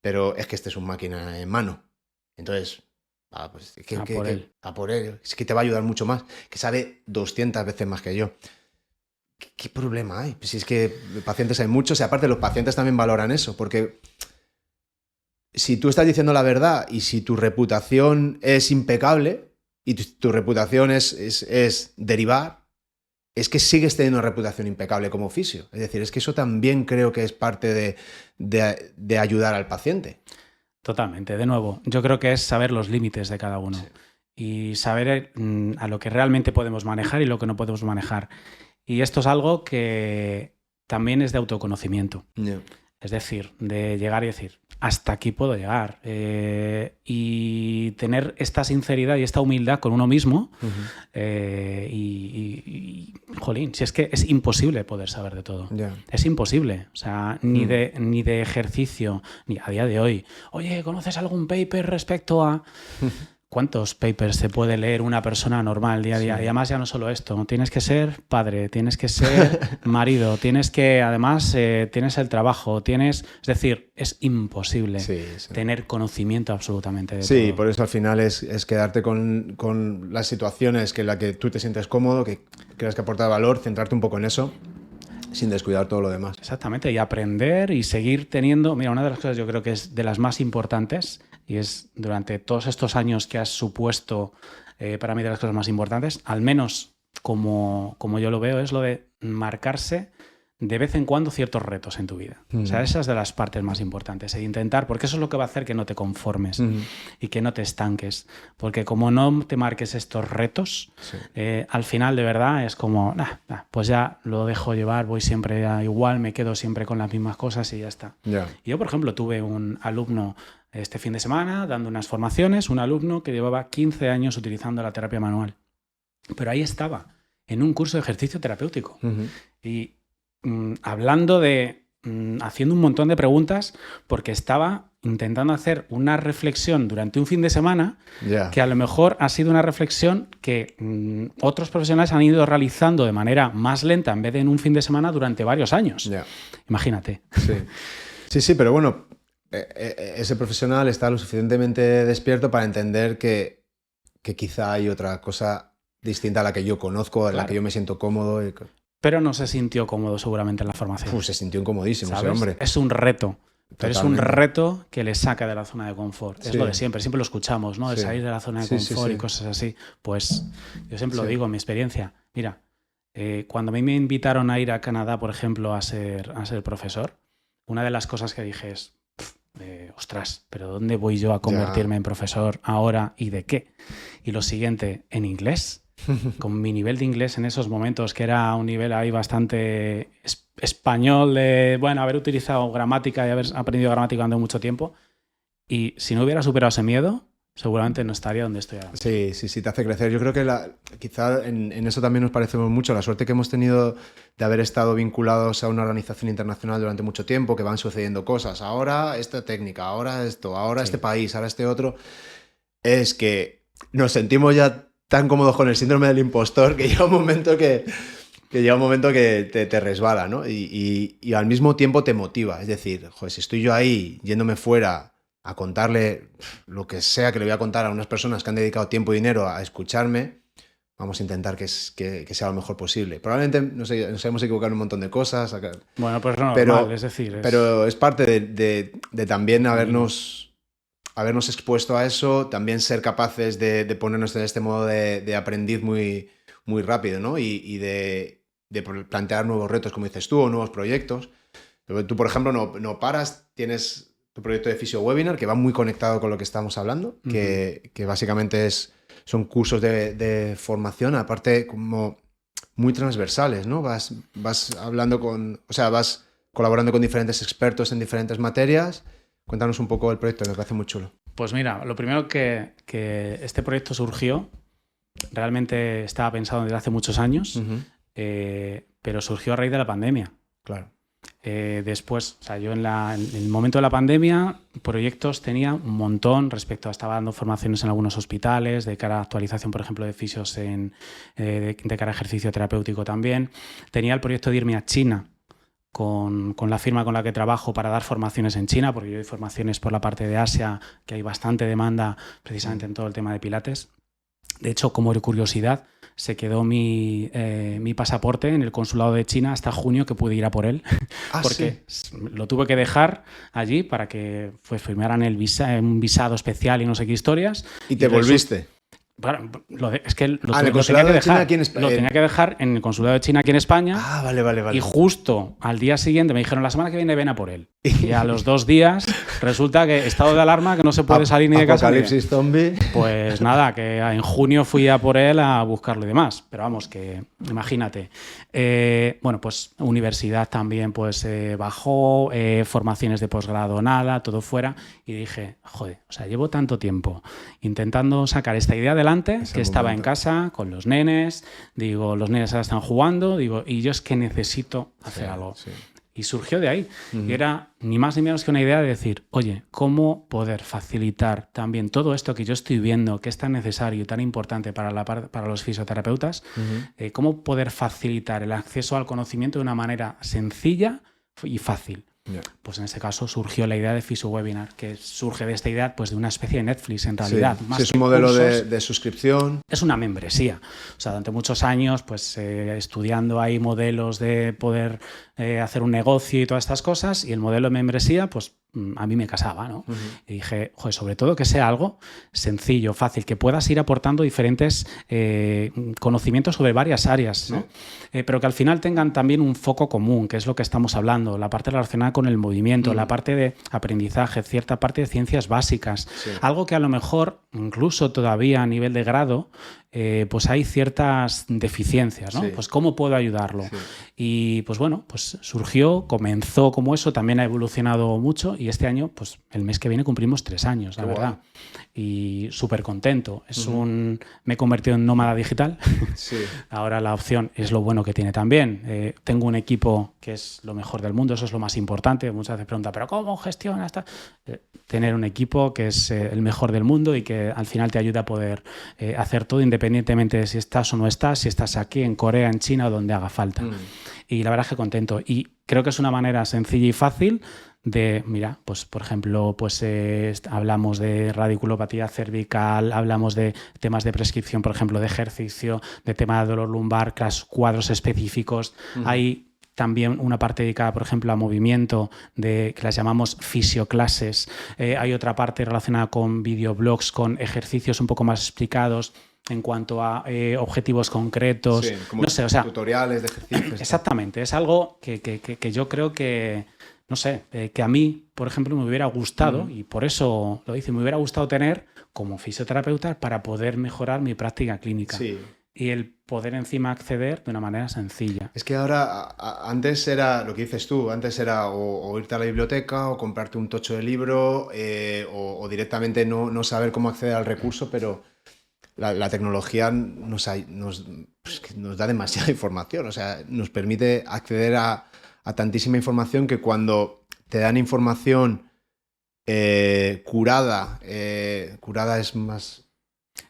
pero es que este es un máquina en mano. Entonces, pues, a por él. Es que te va a ayudar mucho más, que sabe 200 veces más que yo. ¿Qué problema hay? Pues si es que pacientes hay muchos, y aparte los pacientes también valoran eso, porque si tú estás diciendo la verdad y si tu reputación es impecable y tu reputación es derivar, es que sigues teniendo una reputación impecable como fisio. Es decir, es que eso también creo que es parte de ayudar al paciente. Totalmente. De nuevo, yo creo que es saber los límites de cada uno y saber a lo que realmente podemos manejar y lo que no podemos manejar. Y esto es algo que también es de autoconocimiento. Yeah. Es decir, de llegar y decir, hasta aquí puedo llegar. Y tener esta sinceridad y esta humildad con uno mismo. Jolín, si es que es imposible poder saber de todo. Yeah. Es imposible. O sea, ni de ejercicio, ni a día de hoy. Oye, ¿conoces algún paper respecto a...? ¿Cuántos papers se puede leer una persona normal día a día? Sí. Y además ya no solo esto, tienes que ser padre, tienes que ser marido, tienes que, además, tienes el trabajo, es decir, es imposible tener conocimiento absolutamente de todo. Sí, por eso al final es quedarte con las situaciones en las que tú te sientes cómodo, que creas que aporta valor, centrarte un poco en eso, sin descuidar todo lo demás. Exactamente, y aprender y seguir teniendo... Mira, una de las cosas yo creo que es de las más importantes, y es durante todos estos años que has supuesto para mí de las cosas más importantes, al menos como yo lo veo, es lo de marcarse de vez en cuando ciertos retos en tu vida. O sea, esa es de las partes más importantes. E intentar, porque eso es lo que va a hacer que no te conformes y que no te estanques. Porque como no te marques estos retos, al final de verdad es como, pues ya lo dejo llevar, voy siempre igual, me quedo siempre con las mismas cosas y ya está. Yeah. Y yo, por ejemplo, tuve un alumno este fin de semana dando unas formaciones, un alumno que llevaba 15 años utilizando la terapia manual. Pero ahí estaba, en un curso de ejercicio terapéutico. Y hablando de... haciendo un montón de preguntas porque estaba intentando hacer una reflexión durante un fin de semana que a lo mejor ha sido una reflexión que otros profesionales han ido realizando de manera más lenta en vez de en un fin de semana durante varios años. Imagínate. Sí, pero bueno, ese profesional está lo suficientemente despierto para entender que quizá hay otra cosa distinta a la que yo conozco, en la que yo me siento cómodo. Pero no se sintió cómodo seguramente en la formación. Se sintió incomodísimo, ¿sabes? Ese hombre. Es un reto. Pero Totalmente. Es un reto que le saca de la zona de confort. Es lo de siempre lo escuchamos, ¿no? De salir de la zona de confort y cosas así. Pues yo siempre lo digo en mi experiencia. Mira, cuando a mí me invitaron a ir a Canadá, por ejemplo, a ser profesor, una de las cosas que dije es, ostras, ¿pero dónde voy yo a convertirme en profesor ahora y de qué? Y lo siguiente, en inglés. Con mi nivel de inglés en esos momentos, que era un nivel ahí bastante español de, bueno, haber utilizado gramática y haber aprendido gramática durante mucho tiempo. Y si no hubiera superado ese miedo, seguramente no estaría donde estoy ahora. Sí, te hace crecer. Yo creo que quizá en eso también nos parecemos mucho. La suerte que hemos tenido de haber estado vinculados a una organización internacional durante mucho tiempo, que van sucediendo cosas. Ahora esta técnica, ahora esto, ahora este país, ahora este otro. Es que nos sentimos ya tan cómodos con el síndrome del impostor que llega un momento que te resbala, ¿no? Y al mismo tiempo te motiva. Es decir, joder, si estoy yo ahí yéndome fuera a contarle lo que sea que le voy a contar a unas personas que han dedicado tiempo y dinero a escucharme, vamos a intentar que sea lo mejor posible. Probablemente nos hemos equivocado en un montón de cosas. Bueno, pues no, normal, es decir... Pero es parte de también habernos expuesto a eso, también ser capaces de ponernos en este modo de aprendiz muy, muy rápido, ¿no? Y de plantear nuevos retos, como dices tú, o nuevos proyectos. Tú, por ejemplo, no paras, tienes tu proyecto de Fisio Webinar, que va muy conectado con lo que estamos hablando, que básicamente son cursos de formación, aparte como muy transversales, ¿no? Vas hablando vas colaborando con diferentes expertos en diferentes materias. Cuéntanos un poco del proyecto, que me parece muy chulo. Pues mira, lo primero que este proyecto surgió, realmente estaba pensado desde hace muchos años, pero surgió a raíz de la pandemia. Claro. Después, o sea, yo en el momento de la pandemia, proyectos tenía un montón respecto a, estaba dando formaciones en algunos hospitales, de cara a actualización, por ejemplo, de fisios de cara a ejercicio terapéutico también. Tenía el proyecto de irme a China con la firma con la que trabajo para dar formaciones en China, porque yo doy formaciones por la parte de Asia, que hay bastante demanda precisamente en todo el tema de pilates. De hecho, como curiosidad, se quedó mi pasaporte en el consulado de China hasta junio, que pude ir a por él, porque sí, lo tuve que dejar allí para que firmaran un visado especial y no sé qué historias. ¿Y te volviste? Bueno, es que lo tenía que dejar. Lo tenía que dejar en el consulado de China aquí en España. Ah, vale. Y justo al día siguiente me dijeron, la semana que viene ven a por él. Y a los 2 días resulta que estado de alarma, que no se puede salir ni de casa. Apocalipsis zombie. Pues nada, que en junio fui a por él a buscarlo y demás. Pero vamos, que imagínate. Bueno, pues universidad también pues bajó, formaciones de posgrado nada, todo fuera. Y dije, joder, o sea, llevo tanto tiempo intentando sacar esta idea adelante, que estaba en casa con los nenes, digo, los nenes ahora están jugando, digo, y yo es que necesito hacer algo. Sí. Y surgió de ahí. Y era ni más ni menos que una idea de decir, oye, ¿cómo poder facilitar también todo esto que yo estoy viendo, que es tan necesario y tan importante para los fisioterapeutas? ¿Cómo poder facilitar el acceso al conocimiento de una manera sencilla y fácil? Yeah. Pues en ese caso surgió la idea de FisioWebinar, que surge de esta idea pues de una especie de Netflix en realidad. Sí, más es un modelo de suscripción. Es una membresía. O sea, durante muchos años pues estudiando ahí modelos de poder hacer un negocio y todas estas cosas, y el modelo de membresía pues a mí me casaba, ¿no? Y dije, joder, sobre todo que sea algo sencillo, fácil, que puedas ir aportando diferentes conocimientos sobre varias áreas, ¿no? Pero que al final tengan también un foco común, que es lo que estamos hablando, la parte relacionada con el movimiento, la parte de aprendizaje, cierta parte de ciencias básicas, algo que a lo mejor, incluso todavía a nivel de grado, pues hay ciertas deficiencias, ¿no? Pues ¿cómo puedo ayudarlo? Y pues bueno, pues surgió, comenzó como eso, también ha evolucionado mucho, y este año, pues el mes que viene cumplimos 3 años, la verdad. Y súper contento. Me he convertido en nómada digital. Ahora la opción es lo bueno que tiene también. Tengo un equipo que es lo mejor del mundo, eso es lo más importante. Muchas veces preguntan, ¿pero cómo gestionas? Tener un equipo que es el mejor del mundo y que al final te ayuda a poder hacer todo independientemente de si estás o no estás, si estás aquí, en Corea, en China o donde haga falta. Y la verdad es que contento. Y creo que es una manera sencilla y fácil de, mira, pues por ejemplo, pues hablamos de radiculopatía cervical, hablamos de temas de prescripción, por ejemplo, de ejercicio, de tema de dolor lumbar, cuadros específicos. Hay también una parte dedicada, por ejemplo, a movimiento, que las llamamos fisioclases. Hay otra parte relacionada con videoblogs, con ejercicios un poco más explicados en cuanto a objetivos concretos. Sí, como no sé, o sea, tutoriales de ejercicios. Exactamente, es algo que yo creo que, no sé, que a mí, por ejemplo, me hubiera gustado, y por eso lo dice, me hubiera gustado tener como fisioterapeuta para poder mejorar mi práctica clínica. Sí. Y el poder encima acceder de una manera sencilla. Es que ahora, antes era lo que dices tú, antes era o irte a la biblioteca o comprarte un tocho de libro o directamente no saber cómo acceder al recurso, pero la tecnología nos da demasiada información, o sea, nos permite acceder a tantísima información que cuando te dan información curada es más...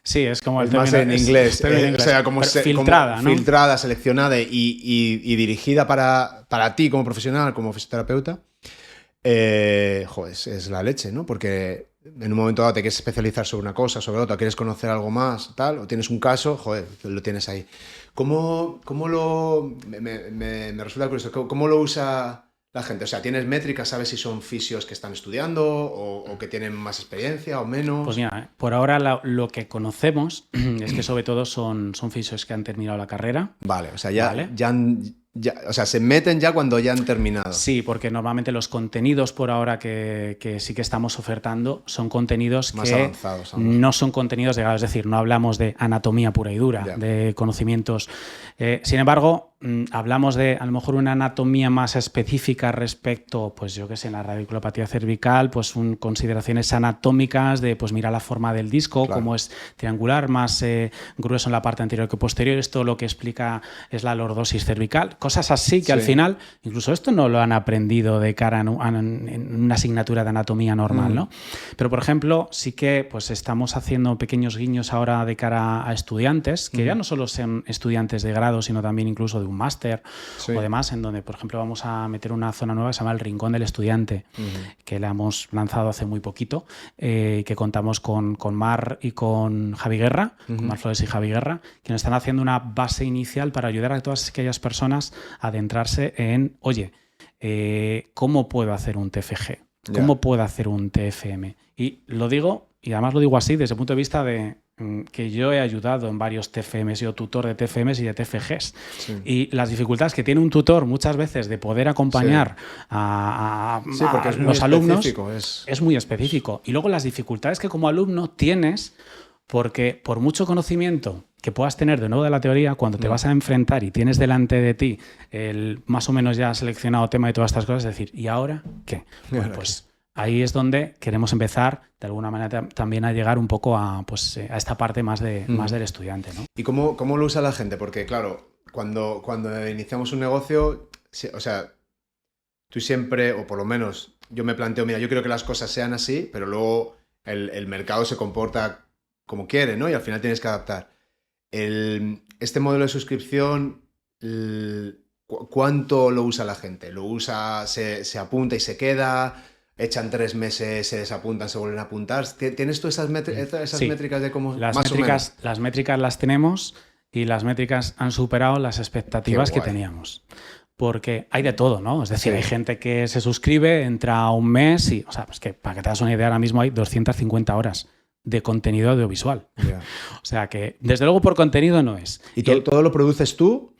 Sí, es como el más en inglés, o sea, como filtrada, como ¿no? Filtrada, seleccionada y dirigida para ti como profesional, como fisioterapeuta, es la leche, ¿no? Porque en un momento dado te quieres especializar sobre una cosa, sobre otra, quieres conocer algo más, tal, o tienes un caso, lo tienes ahí. Me resulta curioso, ¿cómo lo usa la gente? O sea, ¿tienes métricas? ¿Sabes si son fisios que están estudiando o que tienen más experiencia o menos? Pues mira, por ahora lo que conocemos es que sobre todo son fisios que han terminado la carrera. Vale, o sea, o sea, se meten ya cuando ya han terminado. Sí, porque normalmente los contenidos por ahora que sí que estamos ofertando son contenidos más que avanzados, no son contenidos de grado, es decir, no hablamos de anatomía pura y dura, de conocimientos. Sin embargo, hablamos de a lo mejor una anatomía más específica respecto, pues yo qué sé, en la radiculopatía cervical, pues consideraciones anatómicas de, pues mira la forma del disco, claro, cómo es triangular, más grueso en la parte anterior que posterior. Esto lo que explica es la lordosis cervical. cosas así que al final, incluso esto no lo han aprendido de cara en una asignatura de anatomía normal, ¿no? Pero, por ejemplo, sí que pues estamos haciendo pequeños guiños ahora de cara a estudiantes, que ya no solo sean estudiantes de grado, sino también incluso de un máster o demás, en donde, por ejemplo, vamos a meter una zona nueva que se llama el Rincón del Estudiante, que la hemos lanzado hace muy poquito, que contamos con Mar y con Javi Guerra, con Mar Flores y Javi Guerra, que nos están haciendo una base inicial para ayudar a todas aquellas personas a adentrarse en, oye, ¿cómo puedo hacer un TFG? ¿Cómo puedo hacer un TFM? Y lo digo, y además lo digo así, desde el punto de vista de que yo he ayudado en varios TFMs, he sido tutor de TFMs y de TFGs. Sí. Y las dificultades que tiene un tutor muchas veces de poder acompañar a los alumnos es muy específico. Y luego las dificultades que como alumno tienes, porque por mucho conocimiento que puedas tener de nuevo de la teoría, cuando te vas a enfrentar y tienes delante de ti el más o menos ya seleccionado tema de todas estas cosas, es decir, ¿y ahora qué? Bueno, pues ahí es donde queremos empezar, de alguna manera, también a llegar un poco a esta parte más del estudiante, ¿no? ¿Y cómo lo usa la gente? Porque, claro, cuando iniciamos un negocio, o sea, tú siempre, o por lo menos yo me planteo, mira, yo quiero que las cosas sean así, pero luego el mercado se comporta como quiere, ¿no? Y al final tienes que adaptar. Este modelo de suscripción, ¿cuánto lo usa la gente? ¿Lo usa, se apunta y se queda? ¿Echan 3 meses, se desapuntan, se vuelven a apuntar? ¿Tienes tú esas métricas de cómo? Las métricas las tenemos y las métricas han superado las expectativas que teníamos. Porque hay de todo, ¿no? Es decir, hay gente que se suscribe, entra un mes y, o sea, pues que para que te das una idea, ahora mismo hay 250 horas de contenido audiovisual. Yeah. O sea que, desde luego, por contenido no es. ¿Y todo lo produces tú?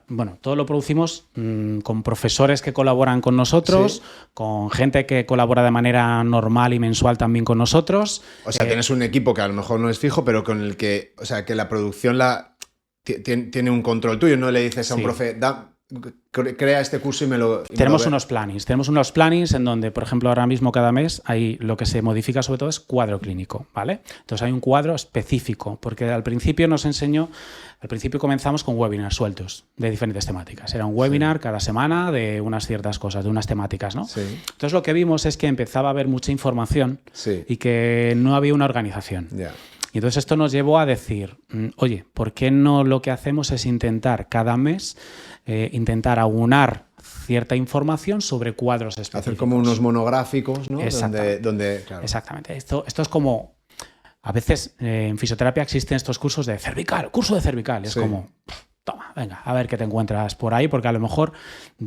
Bueno, todo lo producimos con profesores que colaboran con nosotros, con gente que colabora de manera normal y mensual también con nosotros. O sea, tienes un equipo que a lo mejor no es fijo, pero con el que, o sea, que la producción tiene un control tuyo. No le dices a un profe, crea este curso y me lo... Tenemos unos plannings en donde, por ejemplo, ahora mismo cada mes hay lo que se modifica sobre todo es cuadro clínico, ¿vale? Entonces hay un cuadro específico, porque al principio comenzamos con webinars sueltos de diferentes temáticas. Era un webinar cada semana de unas ciertas cosas, de unas temáticas, ¿no? Sí. Entonces lo que vimos es que empezaba a haber mucha información y que no había una organización. Yeah. Y entonces esto nos llevó a decir, oye, ¿por qué no lo que hacemos es intentar cada mes intentar aunar cierta información sobre cuadros específicos? Hacer como unos monográficos, ¿no? Donde claro. Exactamente. Esto es como... A veces en fisioterapia existen estos cursos de cervical, curso de cervical. Es como... Toma, venga, a ver qué te encuentras por ahí, porque a lo mejor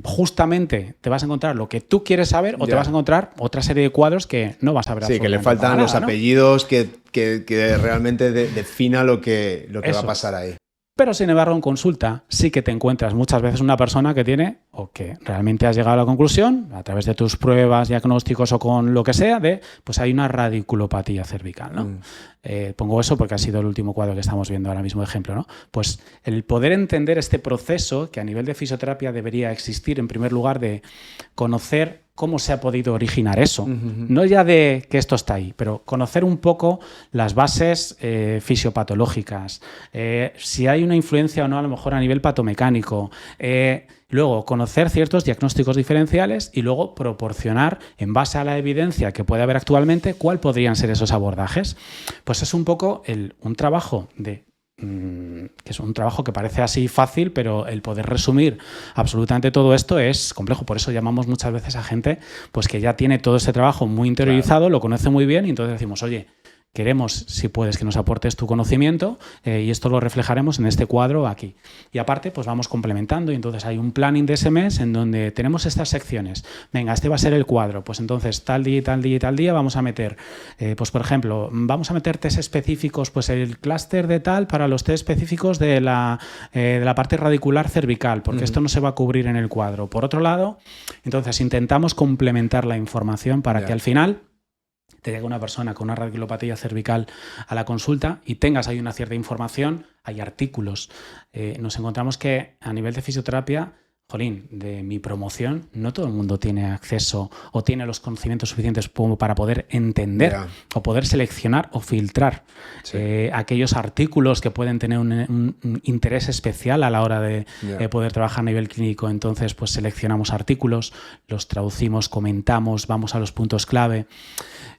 justamente te vas a encontrar lo que tú quieres saber o te vas a encontrar otra serie de cuadros que no vas a ver. Sí, que le faltan los apellidos, que realmente defina lo que va a pasar ahí. Pero, sin embargo, en consulta sí que te encuentras muchas veces una persona que tiene, o que realmente has llegado a la conclusión, a través de tus pruebas, diagnósticos o con lo que sea, pues hay una radiculopatía cervical, ¿no? Pongo eso porque ha sido el último cuadro que estamos viendo ahora mismo de ejemplo, ¿no? Pues el poder entender este proceso, que a nivel de fisioterapia debería existir, en primer lugar, de conocer cómo se ha podido originar eso. No ya de que esto está ahí, pero conocer un poco las bases fisiopatológicas, si hay una influencia o no a lo mejor a nivel patomecánico, luego conocer ciertos diagnósticos diferenciales y luego proporcionar, en base a la evidencia que puede haber actualmente, cuál podrían ser esos abordajes. Pues es un poco un trabajo que es un trabajo que parece así fácil, pero el poder resumir absolutamente todo esto es complejo. Por eso llamamos muchas veces a gente pues que ya tiene todo este trabajo muy interiorizado, lo conoce muy bien, y entonces decimos, oye, queremos, si puedes, que nos aportes tu conocimiento y esto lo reflejaremos en este cuadro aquí. Y aparte, pues vamos complementando, y entonces hay un planning de ese mes en donde tenemos estas secciones. Venga, este va a ser el cuadro, pues entonces tal día y tal día y tal día vamos a meter, pues por ejemplo, vamos a meter test específicos, pues el clúster de tal para los test específicos de la parte radicular cervical, porque esto no se va a cubrir en el cuadro. Por otro lado, entonces intentamos complementar la información para que al final te llega una persona con una radiculopatía cervical a la consulta y tengas ahí una cierta información, hay artículos. Nos encontramos que a nivel de fisioterapia, jolín, de mi promoción, no todo el mundo tiene acceso o tiene los conocimientos suficientes como para poder entender o poder seleccionar o filtrar aquellos artículos que pueden tener un interés especial a la hora de poder trabajar a nivel clínico. Entonces, pues seleccionamos artículos, los traducimos, comentamos, vamos a los puntos clave.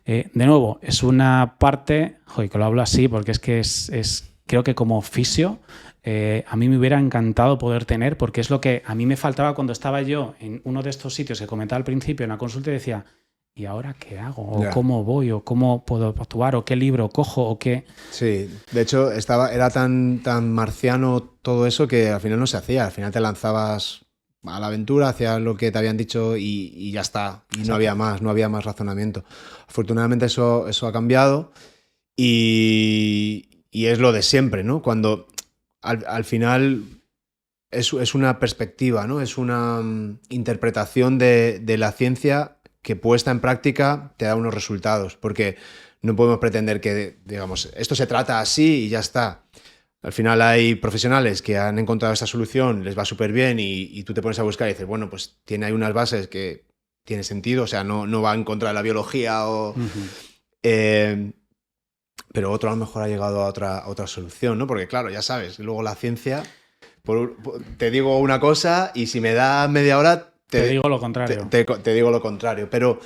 De nuevo, es una parte, joder, que lo hablo así porque es que creo que como fisio a mí me hubiera encantado poder tener, porque es lo que a mí me faltaba cuando estaba yo en uno de estos sitios que comentaba al principio en la consulta y decía, ¿y ahora qué hago? ¿O cómo voy? ¿O cómo puedo actuar? ¿O qué libro cojo? ¿O qué? Sí, de hecho era tan marciano todo eso que al final no se hacía. Al final te lanzabas a la aventura, hacías lo que te habían dicho y ya está. Y no había más razonamiento. Afortunadamente eso ha cambiado y es lo de siempre, ¿no? Cuando al final es una perspectiva, ¿no? Es una interpretación de la ciencia que puesta en práctica te da unos resultados, porque no podemos pretender que, digamos, esto se trata así y ya está. Al final hay profesionales que han encontrado esta solución, les va súper bien y tú te pones a buscar y dices, bueno, pues tiene ahí unas bases que tiene sentido, o sea, no va en contra de la biología o... pero otro a lo mejor ha llegado a otra solución, ¿no? Porque claro, ya sabes, luego la ciencia, te digo una cosa y si me da media hora... Te digo lo contrario. Te digo lo contrario. Pero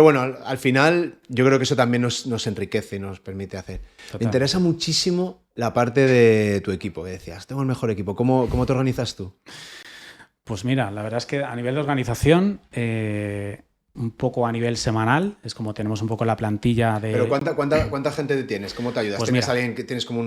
bueno, al final yo creo que eso también nos enriquece y nos permite hacer. Total. Me interesa muchísimo la parte de tu equipo, que decías, tengo el mejor equipo. ¿Cómo te organizas tú? Pues mira, la verdad es que a nivel de organización... un poco a nivel semanal, es como tenemos un poco la plantilla de... ¿Pero cuánta gente tienes? ¿Cómo te ayudas? Pues ¿Tienes alguien como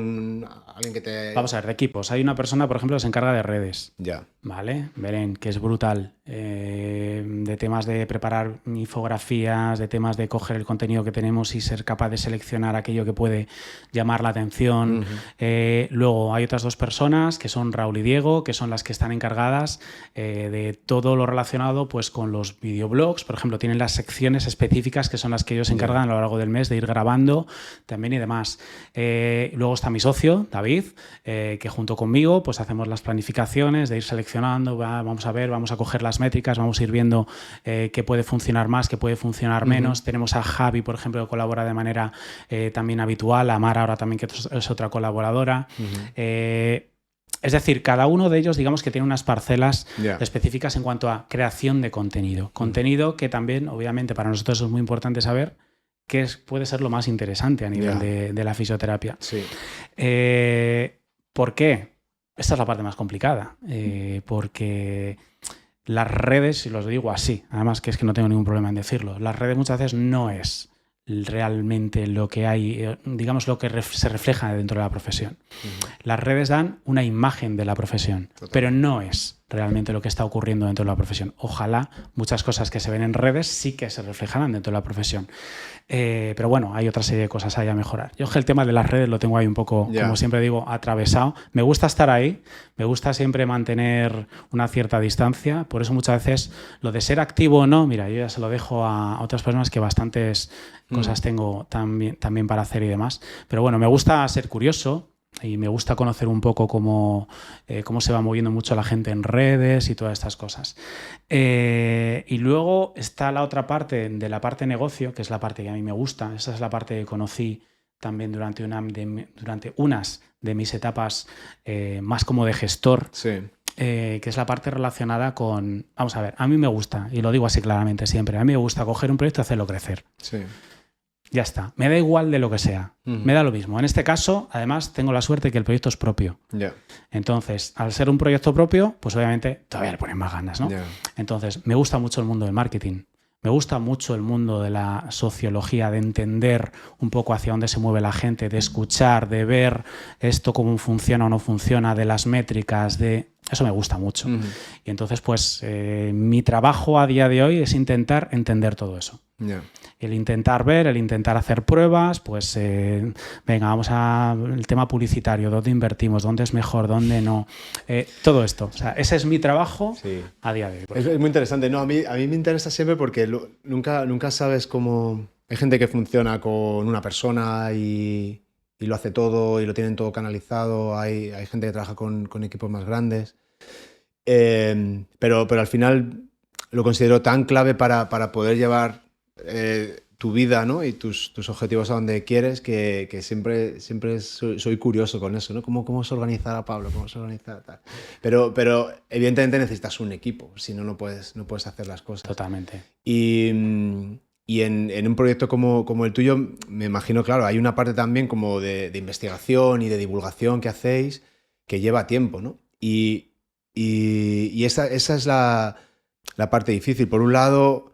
alguien que te...? Vamos a ver, de equipos. Hay una persona, por ejemplo, que se encarga de redes. Ya. ¿Vale? Belén, que es brutal. De temas de preparar infografías, de temas de coger el contenido que tenemos y ser capaz de seleccionar aquello que puede llamar la atención. Luego hay otras dos personas, que son Raúl y Diego, que son las que están encargadas de todo lo relacionado pues, con los videoblogs. Por ejemplo, tienen las secciones específicas que son las que ellos se encargan a lo largo del mes de ir grabando también y demás. Luego está mi socio, David, que junto conmigo pues hacemos las planificaciones de ir seleccionando, vamos a coger las métricas, vamos a ir viendo qué puede funcionar más, qué puede funcionar menos. Tenemos a Javi, por ejemplo, que colabora de manera también habitual, a Mar ahora también, que es otra colaboradora. Es decir, cada uno de ellos, digamos que tiene unas parcelas específicas en cuanto a creación de contenido. Contenido que también, obviamente, para nosotros es muy importante saber qué puede ser lo más interesante a nivel de la fisioterapia. Sí. ¿Por qué? Esta es la parte más complicada, porque las redes, y los digo así, además que es que no tengo ningún problema en decirlo, las redes muchas veces no es realmente lo que hay, digamos, lo que se refleja dentro de la profesión. Las redes dan una imagen de la profesión, pero no es realmente lo que está ocurriendo dentro de la profesión. Ojalá muchas cosas que se ven en redes sí que se reflejaran dentro de la profesión. Pero bueno, hay otra serie de cosas ahí a mejorar. Yo es que el tema de las redes lo tengo ahí un poco, como siempre digo, atravesado. Me gusta estar ahí, me gusta siempre mantener una cierta distancia. Por eso muchas veces lo de ser activo o no, mira, yo ya se lo dejo a otras personas que bastantes cosas tengo también para hacer y demás. Pero bueno, me gusta ser curioso. Y me gusta conocer un poco cómo se va moviendo mucho la gente en redes y todas estas cosas. Y luego está la otra parte, de la parte negocio, que es la parte que a mí me gusta. Esa es la parte que conocí también durante unas de mis etapas más como de gestor. Sí. Que es la parte relacionada con... Vamos a ver, a mí me gusta, y lo digo así claramente siempre, a mí me gusta coger un proyecto y hacerlo crecer. Sí. Ya está. Me da igual de lo que sea. Me da lo mismo. En este caso, además, tengo la suerte de que el proyecto es propio. Entonces, al ser un proyecto propio, pues obviamente todavía le ponen más ganas, ¿no? Entonces, me gusta mucho el mundo del marketing. Me gusta mucho el mundo de la sociología, de entender un poco hacia dónde se mueve la gente, de escuchar, de ver esto cómo funciona o no funciona, de las métricas, eso me gusta mucho. Y entonces, pues, mi trabajo a día de hoy es intentar entender todo eso. El intentar ver, el intentar hacer pruebas, pues venga, vamos al tema publicitario, dónde invertimos, dónde es mejor, dónde no, todo esto. O sea, ese es mi trabajo a día de hoy. Es muy interesante. No, a mí me interesa siempre porque nunca sabes cómo... Hay gente que funciona con una persona y lo hace todo y lo tienen todo canalizado. Hay gente que trabaja con equipos más grandes. Pero al final lo considero tan clave para poder llevar tu vida, ¿no? Y tus objetivos a donde quieres, que siempre soy curioso con eso, ¿no? ¿Cómo se organizará Pablo? ¿Cómo se organizará tal? Pero evidentemente necesitas un equipo, si no, no puedes hacer las cosas. Totalmente. Y en un proyecto como el tuyo, me imagino, claro, hay una parte también como de investigación y de divulgación que hacéis que lleva tiempo, ¿no? Y esa es la parte difícil. Por un lado,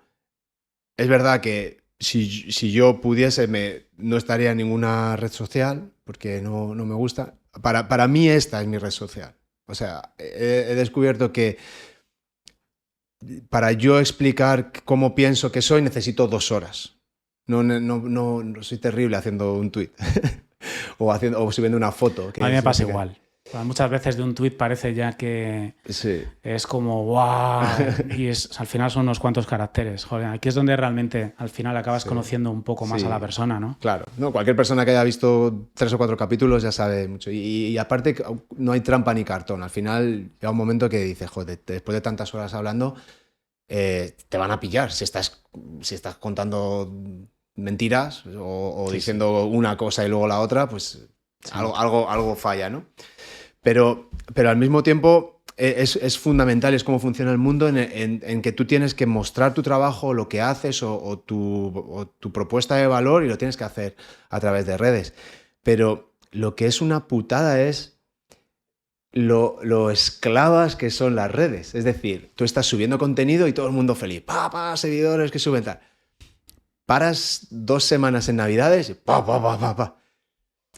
es verdad que si yo pudiese, no estaría en ninguna red social, porque no me gusta. Para mí esta es mi red social. O sea, he descubierto que para yo explicar cómo pienso que soy, necesito 2 horas. No soy terrible haciendo un tuit o subiendo una foto. A mí me pasa igual. Muchas veces de un tuit parece ya que sí. Es como ¡guau! Y al final son unos cuantos caracteres. Joder, aquí es donde realmente al final acabas conociendo un poco más a la persona, ¿no? Claro. No, cualquier persona que haya visto 3 o 4 capítulos ya sabe mucho. Y aparte no hay trampa ni cartón. Al final llega un momento que dices, joder, después de tantas horas hablando, te van a pillar si estás contando mentiras o diciendo una cosa y luego la otra, pues algo falla, ¿no? Pero al mismo tiempo es fundamental, es cómo funciona el mundo en que tú tienes que mostrar tu trabajo, lo que haces o tu propuesta de valor, y lo tienes que hacer a través de redes. Pero lo que es una putada es lo esclavas que son las redes. Es decir, tú estás subiendo contenido y todo el mundo feliz. Seguidores que suben tal. Paras 2 semanas en Navidades y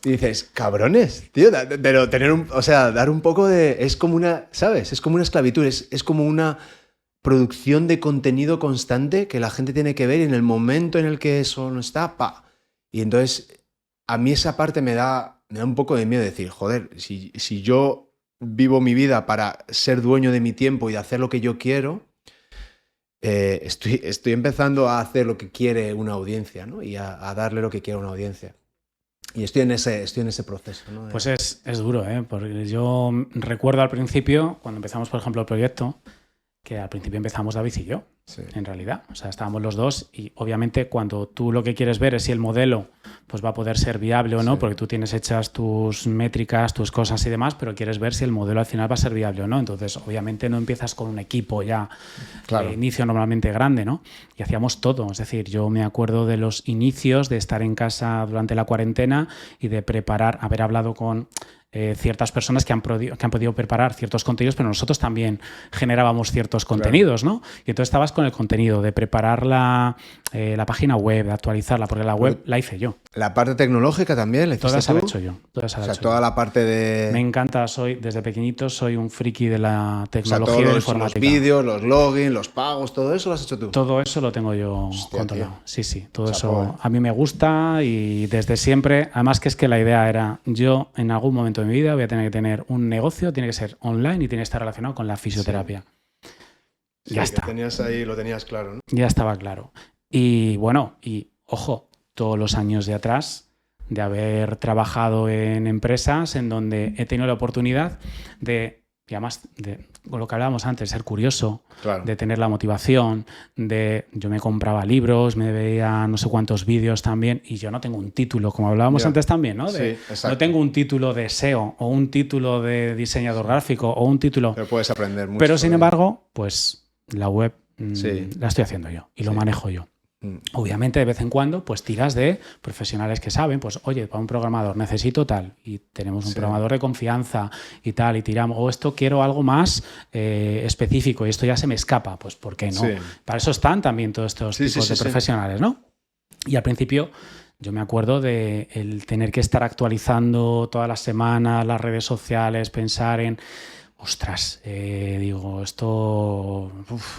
Y dices, cabrones, tío, pero dar un poco de... Es como una, ¿sabes? Es como una esclavitud, es como una producción de contenido constante que la gente tiene que ver, y en el momento en el que eso no está, Y entonces, a mí esa parte me da un poco de miedo, decir, joder, si yo vivo mi vida para ser dueño de mi tiempo y de hacer lo que yo quiero, estoy empezando a hacer lo que quiere una audiencia, ¿no? Y a darle lo que quiere una audiencia. Y estoy en ese proceso, ¿no? Pues es duro, ¿eh? Porque yo recuerdo al principio, cuando empezamos, por ejemplo, el proyecto, que al principio empezamos David y yo, en realidad. O sea, estábamos los dos, y obviamente cuando tú lo que quieres ver es si el modelo pues va a poder ser viable o no, porque tú tienes hechas tus métricas, tus cosas y demás, pero quieres ver si el modelo al final va a ser viable o no. Entonces, obviamente no empiezas con un equipo ya de inicio normalmente grande, ¿no? Y hacíamos todo. Es decir, yo me acuerdo de los inicios, de estar en casa durante la cuarentena y de preparar, haber hablado con ciertas personas que han podido preparar ciertos contenidos, pero nosotros también generábamos ciertos contenidos, ¿no? Y entonces estabas con el contenido de preparar la página web, de actualizarla, porque la web la hice yo. La parte tecnológica también la hiciste Toda esa la he tú. hecho yo. Toda la parte de... Me encanta, desde pequeñito soy un friki de la tecnología y de la informática. Los vídeos, los logins, los pagos, todo eso lo has hecho tú. Todo eso lo tengo yo controlado. Tío. Sí, todo eso a mí me gusta, y desde siempre, además que es que la idea era, yo en algún momento de mi vida voy a tener que tener un negocio, tiene que ser online y tiene que estar relacionado con la fisioterapia. Sí, ya está. Lo tenías claro, ¿no? Ya estaba claro. Y bueno, y ojo, todos los años de atrás, de haber trabajado en empresas en donde he tenido la oportunidad de, y además de lo que hablábamos antes, ser curioso, de tener la motivación, yo me compraba libros, me veía no sé cuántos vídeos también, y yo no tengo un título, como hablábamos antes también, ¿no? No tengo un título de SEO o un título de diseñador gráfico o un título... Pero puedes aprender mucho. Pero sin embargo, pues la web la estoy haciendo yo y lo manejo yo. Obviamente, de vez en cuando, pues tiras de profesionales que saben, pues oye, para un programador necesito tal, y tenemos un programador de confianza y tal, y tiramos, o esto quiero algo más específico y esto ya se me escapa, pues ¿por qué no? Para eso están también todos estos tipos de profesionales, ¿no? Y al principio yo me acuerdo de el tener que estar actualizando todas las semanas las redes sociales, pensar en... Ostras, digo, esto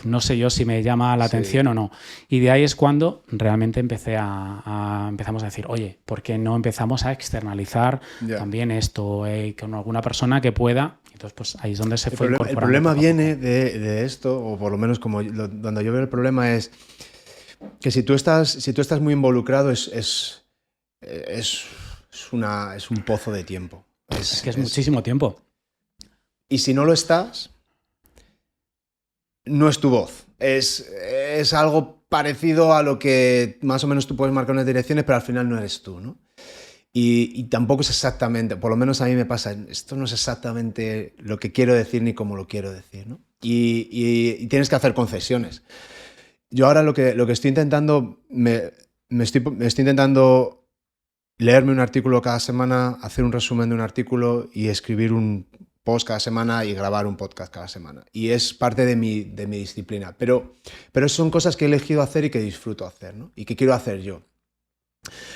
no sé yo si me llama la atención o no. Y de ahí es cuando realmente empezamos a decir, oye, ¿por qué no empezamos a externalizar también esto con alguna persona que pueda? Entonces, pues ahí es donde se fue incorporando. El problema viene de esto, o por lo menos donde yo veo el problema es que si tú estás muy involucrado es un pozo de tiempo. Es que es muchísimo tiempo. Y si no lo estás, no es tu voz. Es algo parecido a lo que más o menos tú puedes marcar unas direcciones, pero al final no eres tú, ¿no? Y tampoco es exactamente, por lo menos a mí me pasa, esto no es exactamente lo que quiero decir ni cómo lo quiero decir, ¿no? Y tienes que hacer concesiones. Yo ahora lo que estoy intentando, me estoy intentando leerme un artículo cada semana, hacer un resumen de un artículo y escribir un post cada semana y grabar un podcast cada semana. Y es parte de mi disciplina. Pero son cosas que he elegido hacer y que disfruto hacer, ¿no? Y que quiero hacer yo.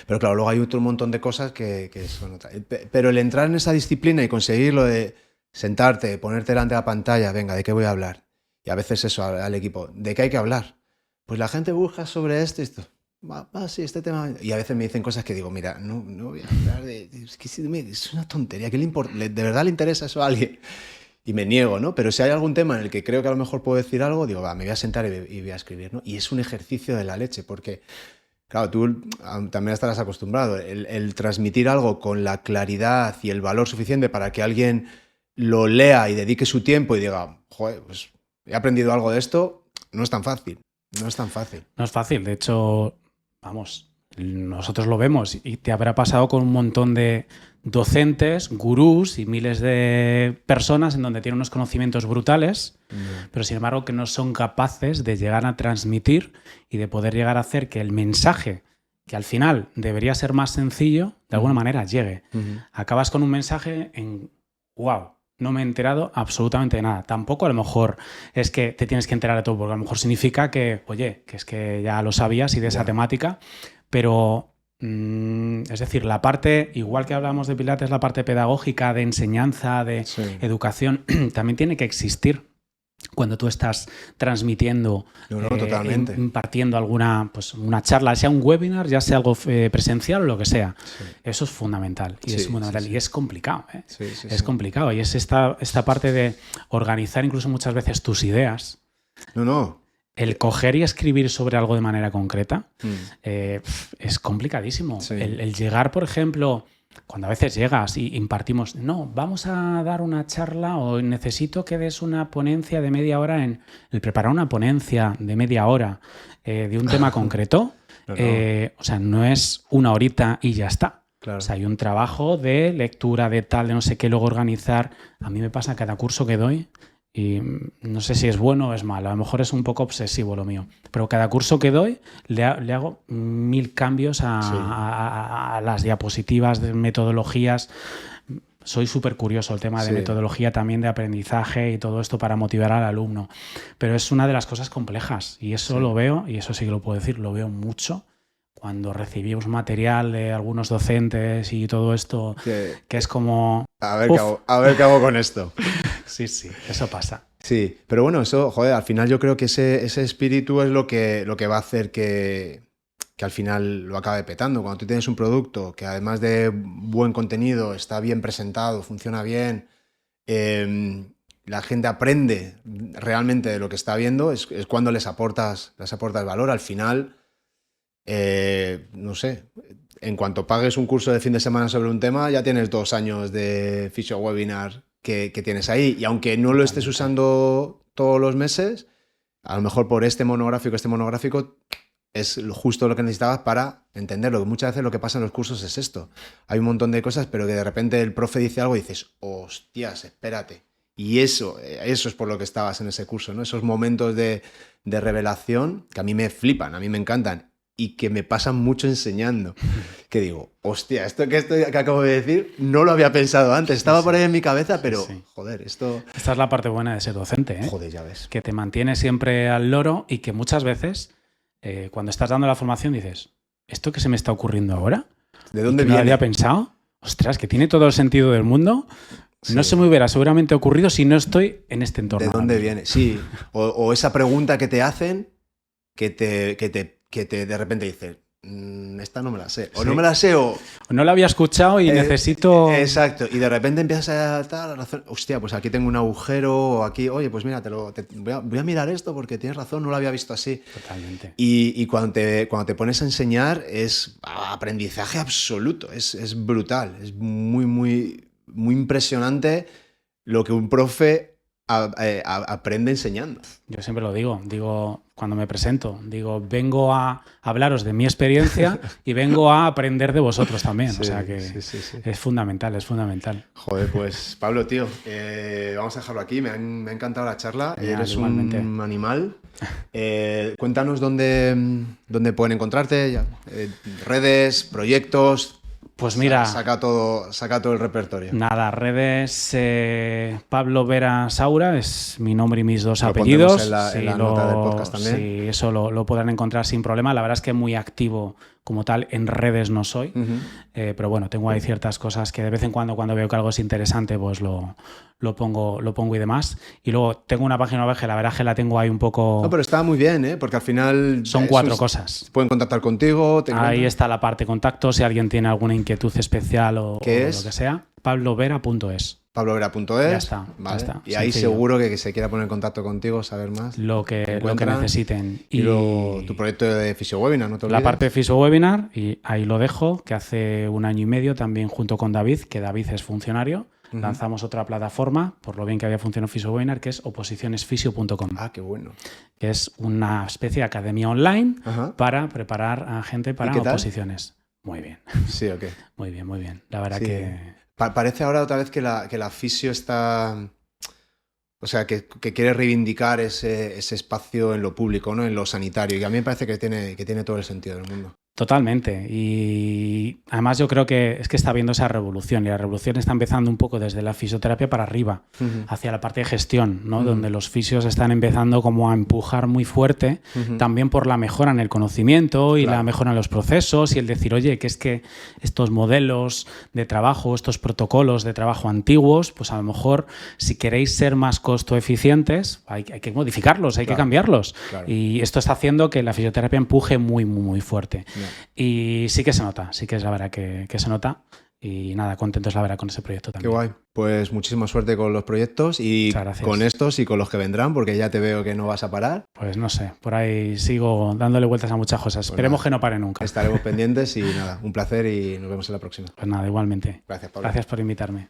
Pero claro, luego hay otro montón de cosas que son otras. Pero el entrar en esa disciplina y conseguirlo de sentarte, ponerte delante de la pantalla, venga, ¿de qué voy a hablar? Y a veces eso al equipo, ¿de qué hay que hablar? Pues la gente busca sobre esto y esto. Sí, este tema. Y a veces me dicen cosas que digo, mira, no voy a hablar de. Es una tontería. ¿De verdad le interesa eso a alguien? Y me niego, ¿no? Pero si hay algún tema en el que creo que a lo mejor puedo decir algo, digo, me voy a sentar y voy a escribir, ¿no? Y es un ejercicio de la leche, porque, claro, tú también estarás acostumbrado. El transmitir algo con la claridad y el valor suficiente para que alguien lo lea y dedique su tiempo y diga, joder, pues he aprendido algo de esto, no es tan fácil. No es tan fácil. No es fácil, de hecho, vamos, nosotros lo vemos y te habrá pasado con un montón de docentes, gurús y miles de personas en donde tienen unos conocimientos brutales, pero sin embargo que no son capaces de llegar a transmitir y de poder llegar a hacer que el mensaje, que al final debería ser más sencillo, de alguna manera llegue. Acabas con un mensaje en wow. No me he enterado absolutamente de nada. Tampoco a lo mejor es que te tienes que enterar de todo, porque a lo mejor significa que, oye, que es que ya lo sabías y de esa temática, pero es decir, la parte, igual que hablamos de Pilates, la parte pedagógica, de enseñanza, de educación, también tiene que existir cuando tú estás transmitiendo, totalmente. impartiendo alguna, pues una charla, sea un webinar, ya sea algo presencial o lo que sea. Sí. Eso es fundamental. Y es fundamental. Y es complicado. Es complicado. Y es esta parte de organizar incluso muchas veces tus ideas. El coger y escribir sobre algo de manera concreta es complicadísimo. Sí. El llegar, por ejemplo, cuando a veces llegas y impartimos, no, vamos a dar una charla o necesito que des una ponencia de media hora el preparar una ponencia de media hora de un tema concreto, o sea, no es una horita y ya está. Claro. O sea, hay un trabajo de lectura, de tal, de no sé qué, luego organizar. A mí me pasa cada curso que doy y no sé si es bueno o es malo, a lo mejor es un poco obsesivo lo mío, pero cada curso que doy le hago 1000 cambios a las diapositivas de metodologías. Soy súper curioso el tema de metodología también, de aprendizaje y todo esto para motivar al alumno, pero es una de las cosas complejas y eso lo veo, y eso sí que lo puedo decir, lo veo mucho cuando recibimos material de algunos docentes y todo esto, que es como... A ver qué hago con esto. Sí, eso pasa. Sí, pero bueno, eso, joder, al final yo creo que ese espíritu es lo que va a hacer que al final lo acabe petando. Cuando tú tienes un producto que además de buen contenido, está bien presentado, funciona bien, la gente aprende realmente de lo que está viendo, es cuando les aportas valor. Al final, no sé, en cuanto pagues un curso de fin de semana sobre un tema, ya tienes 2 años de Fisio Webinar que tienes ahí. Y aunque no lo estés usando todos los meses, a lo mejor por este monográfico es justo lo que necesitabas para entenderlo. Que muchas veces lo que pasa en los cursos es esto. Hay un montón de cosas, pero que de repente el profe dice algo y dices, hostias, espérate. Y eso es por lo que estabas en ese curso, ¿no? Esos momentos de revelación que a mí me flipan, a mí me encantan y que me pasan mucho enseñando. Que digo, hostia, esto que acabo de decir no lo había pensado antes. Estaba por ahí en mi cabeza, pero joder, esto... Esta es la parte buena de ser docente, ¿eh? Joder, ya ves. Que te mantiene siempre al loro y que muchas veces, cuando estás dando la formación, dices, ¿esto que se me está ocurriendo ahora? ¿De dónde viene? ¿No lo había pensado? Ostras, que tiene todo el sentido del mundo. Sí. No se me hubiera seguramente ocurrido si no estoy en este entorno. ¿De dónde viene? Sí. O esa pregunta que te hacen que de repente dices, esta no me la sé. O no me la sé o no la había escuchado y necesito... Exacto. Y de repente empiezas a dar la razón. Hostia, pues aquí tengo un agujero o aquí, oye, pues mira, voy a mirar esto porque tienes razón, no lo había visto así. Totalmente. Y cuando te pones a enseñar es aprendizaje absoluto. Es brutal. Es muy, muy, muy impresionante lo que un profe aprende enseñando. Yo siempre lo digo cuando me presento, vengo a hablaros de mi experiencia y vengo a aprender de vosotros también. Sí, o sea que sí. es fundamental, es fundamental. Joder, pues Pablo, tío, vamos a dejarlo aquí. Me ha encantado la charla. Genial, Eres igualmente. un animal. Cuéntanos dónde pueden encontrarte, redes, proyectos. Pues mira, saca todo el repertorio. Nada, redes, Pablo Vera Saura es mi nombre y mis dos Lo apellidos. pondremos en la nota del podcast también. Sí, eso lo podrán encontrar sin problema. La verdad es que muy activo como tal en redes no soy, pero bueno, tengo ahí ciertas cosas que de vez en cuando veo que algo es interesante, pues lo pongo y demás. Y luego tengo una página web que la verdad es que la tengo ahí un poco... No, pero está muy bien, ¿eh? Porque al final... Son 4 cosas. Pueden contactar contigo. Ahí está la parte contacto, si alguien tiene alguna inquietud especial o lo que sea. pablovera.es. pablovera.es. Ya está. Vale. Ya está. Y ahí Sencillo. seguro que se quiera poner en contacto contigo, saber más. Lo que necesiten. Y luego tu proyecto de FisioWebinar, no te olvides. La parte de FisioWebinar, y ahí lo dejo, que hace 1 año y medio también junto con David, que David es funcionario, lanzamos otra plataforma, por lo bien que había funcionado FisioWebinar, que es oposicionesfisio.com. Ah, qué bueno. Que es una especie de academia online Ajá. para preparar a gente para oposiciones. Muy bien. Sí, ok. Muy bien, muy bien. La verdad Sí. que... Parece ahora otra vez que la fisio está... O sea, que quiere reivindicar ese espacio en lo público, ¿no? En lo sanitario. Y a mí me parece que tiene todo el sentido del mundo. Totalmente. Y además yo creo que es que está habiendo esa revolución. Y la revolución está empezando un poco desde la fisioterapia para arriba, hacia la parte de gestión, ¿no? Donde los fisios están empezando como a empujar muy fuerte, también por la mejora en el conocimiento y la mejora en los procesos y el decir, oye, que es que estos modelos de trabajo, estos protocolos de trabajo antiguos, pues a lo mejor si queréis ser más costo eficientes, hay que modificarlos, hay que cambiarlos. Claro. Y esto está haciendo que la fisioterapia empuje muy, muy, muy fuerte. Y sí que se nota, sí que es la verdad que se nota. Y nada, contentos la verdad con ese proyecto también. Qué guay. Pues muchísima suerte con los proyectos y con estos y con los que vendrán, porque ya te veo que no vas a parar. Pues no sé, por ahí sigo dándole vueltas a muchas cosas. Pues esperemos que no pare nunca. Estaremos pendientes y nada, un placer y nos vemos en la próxima. Pues nada, igualmente. Gracias, Pablo. Gracias por invitarme.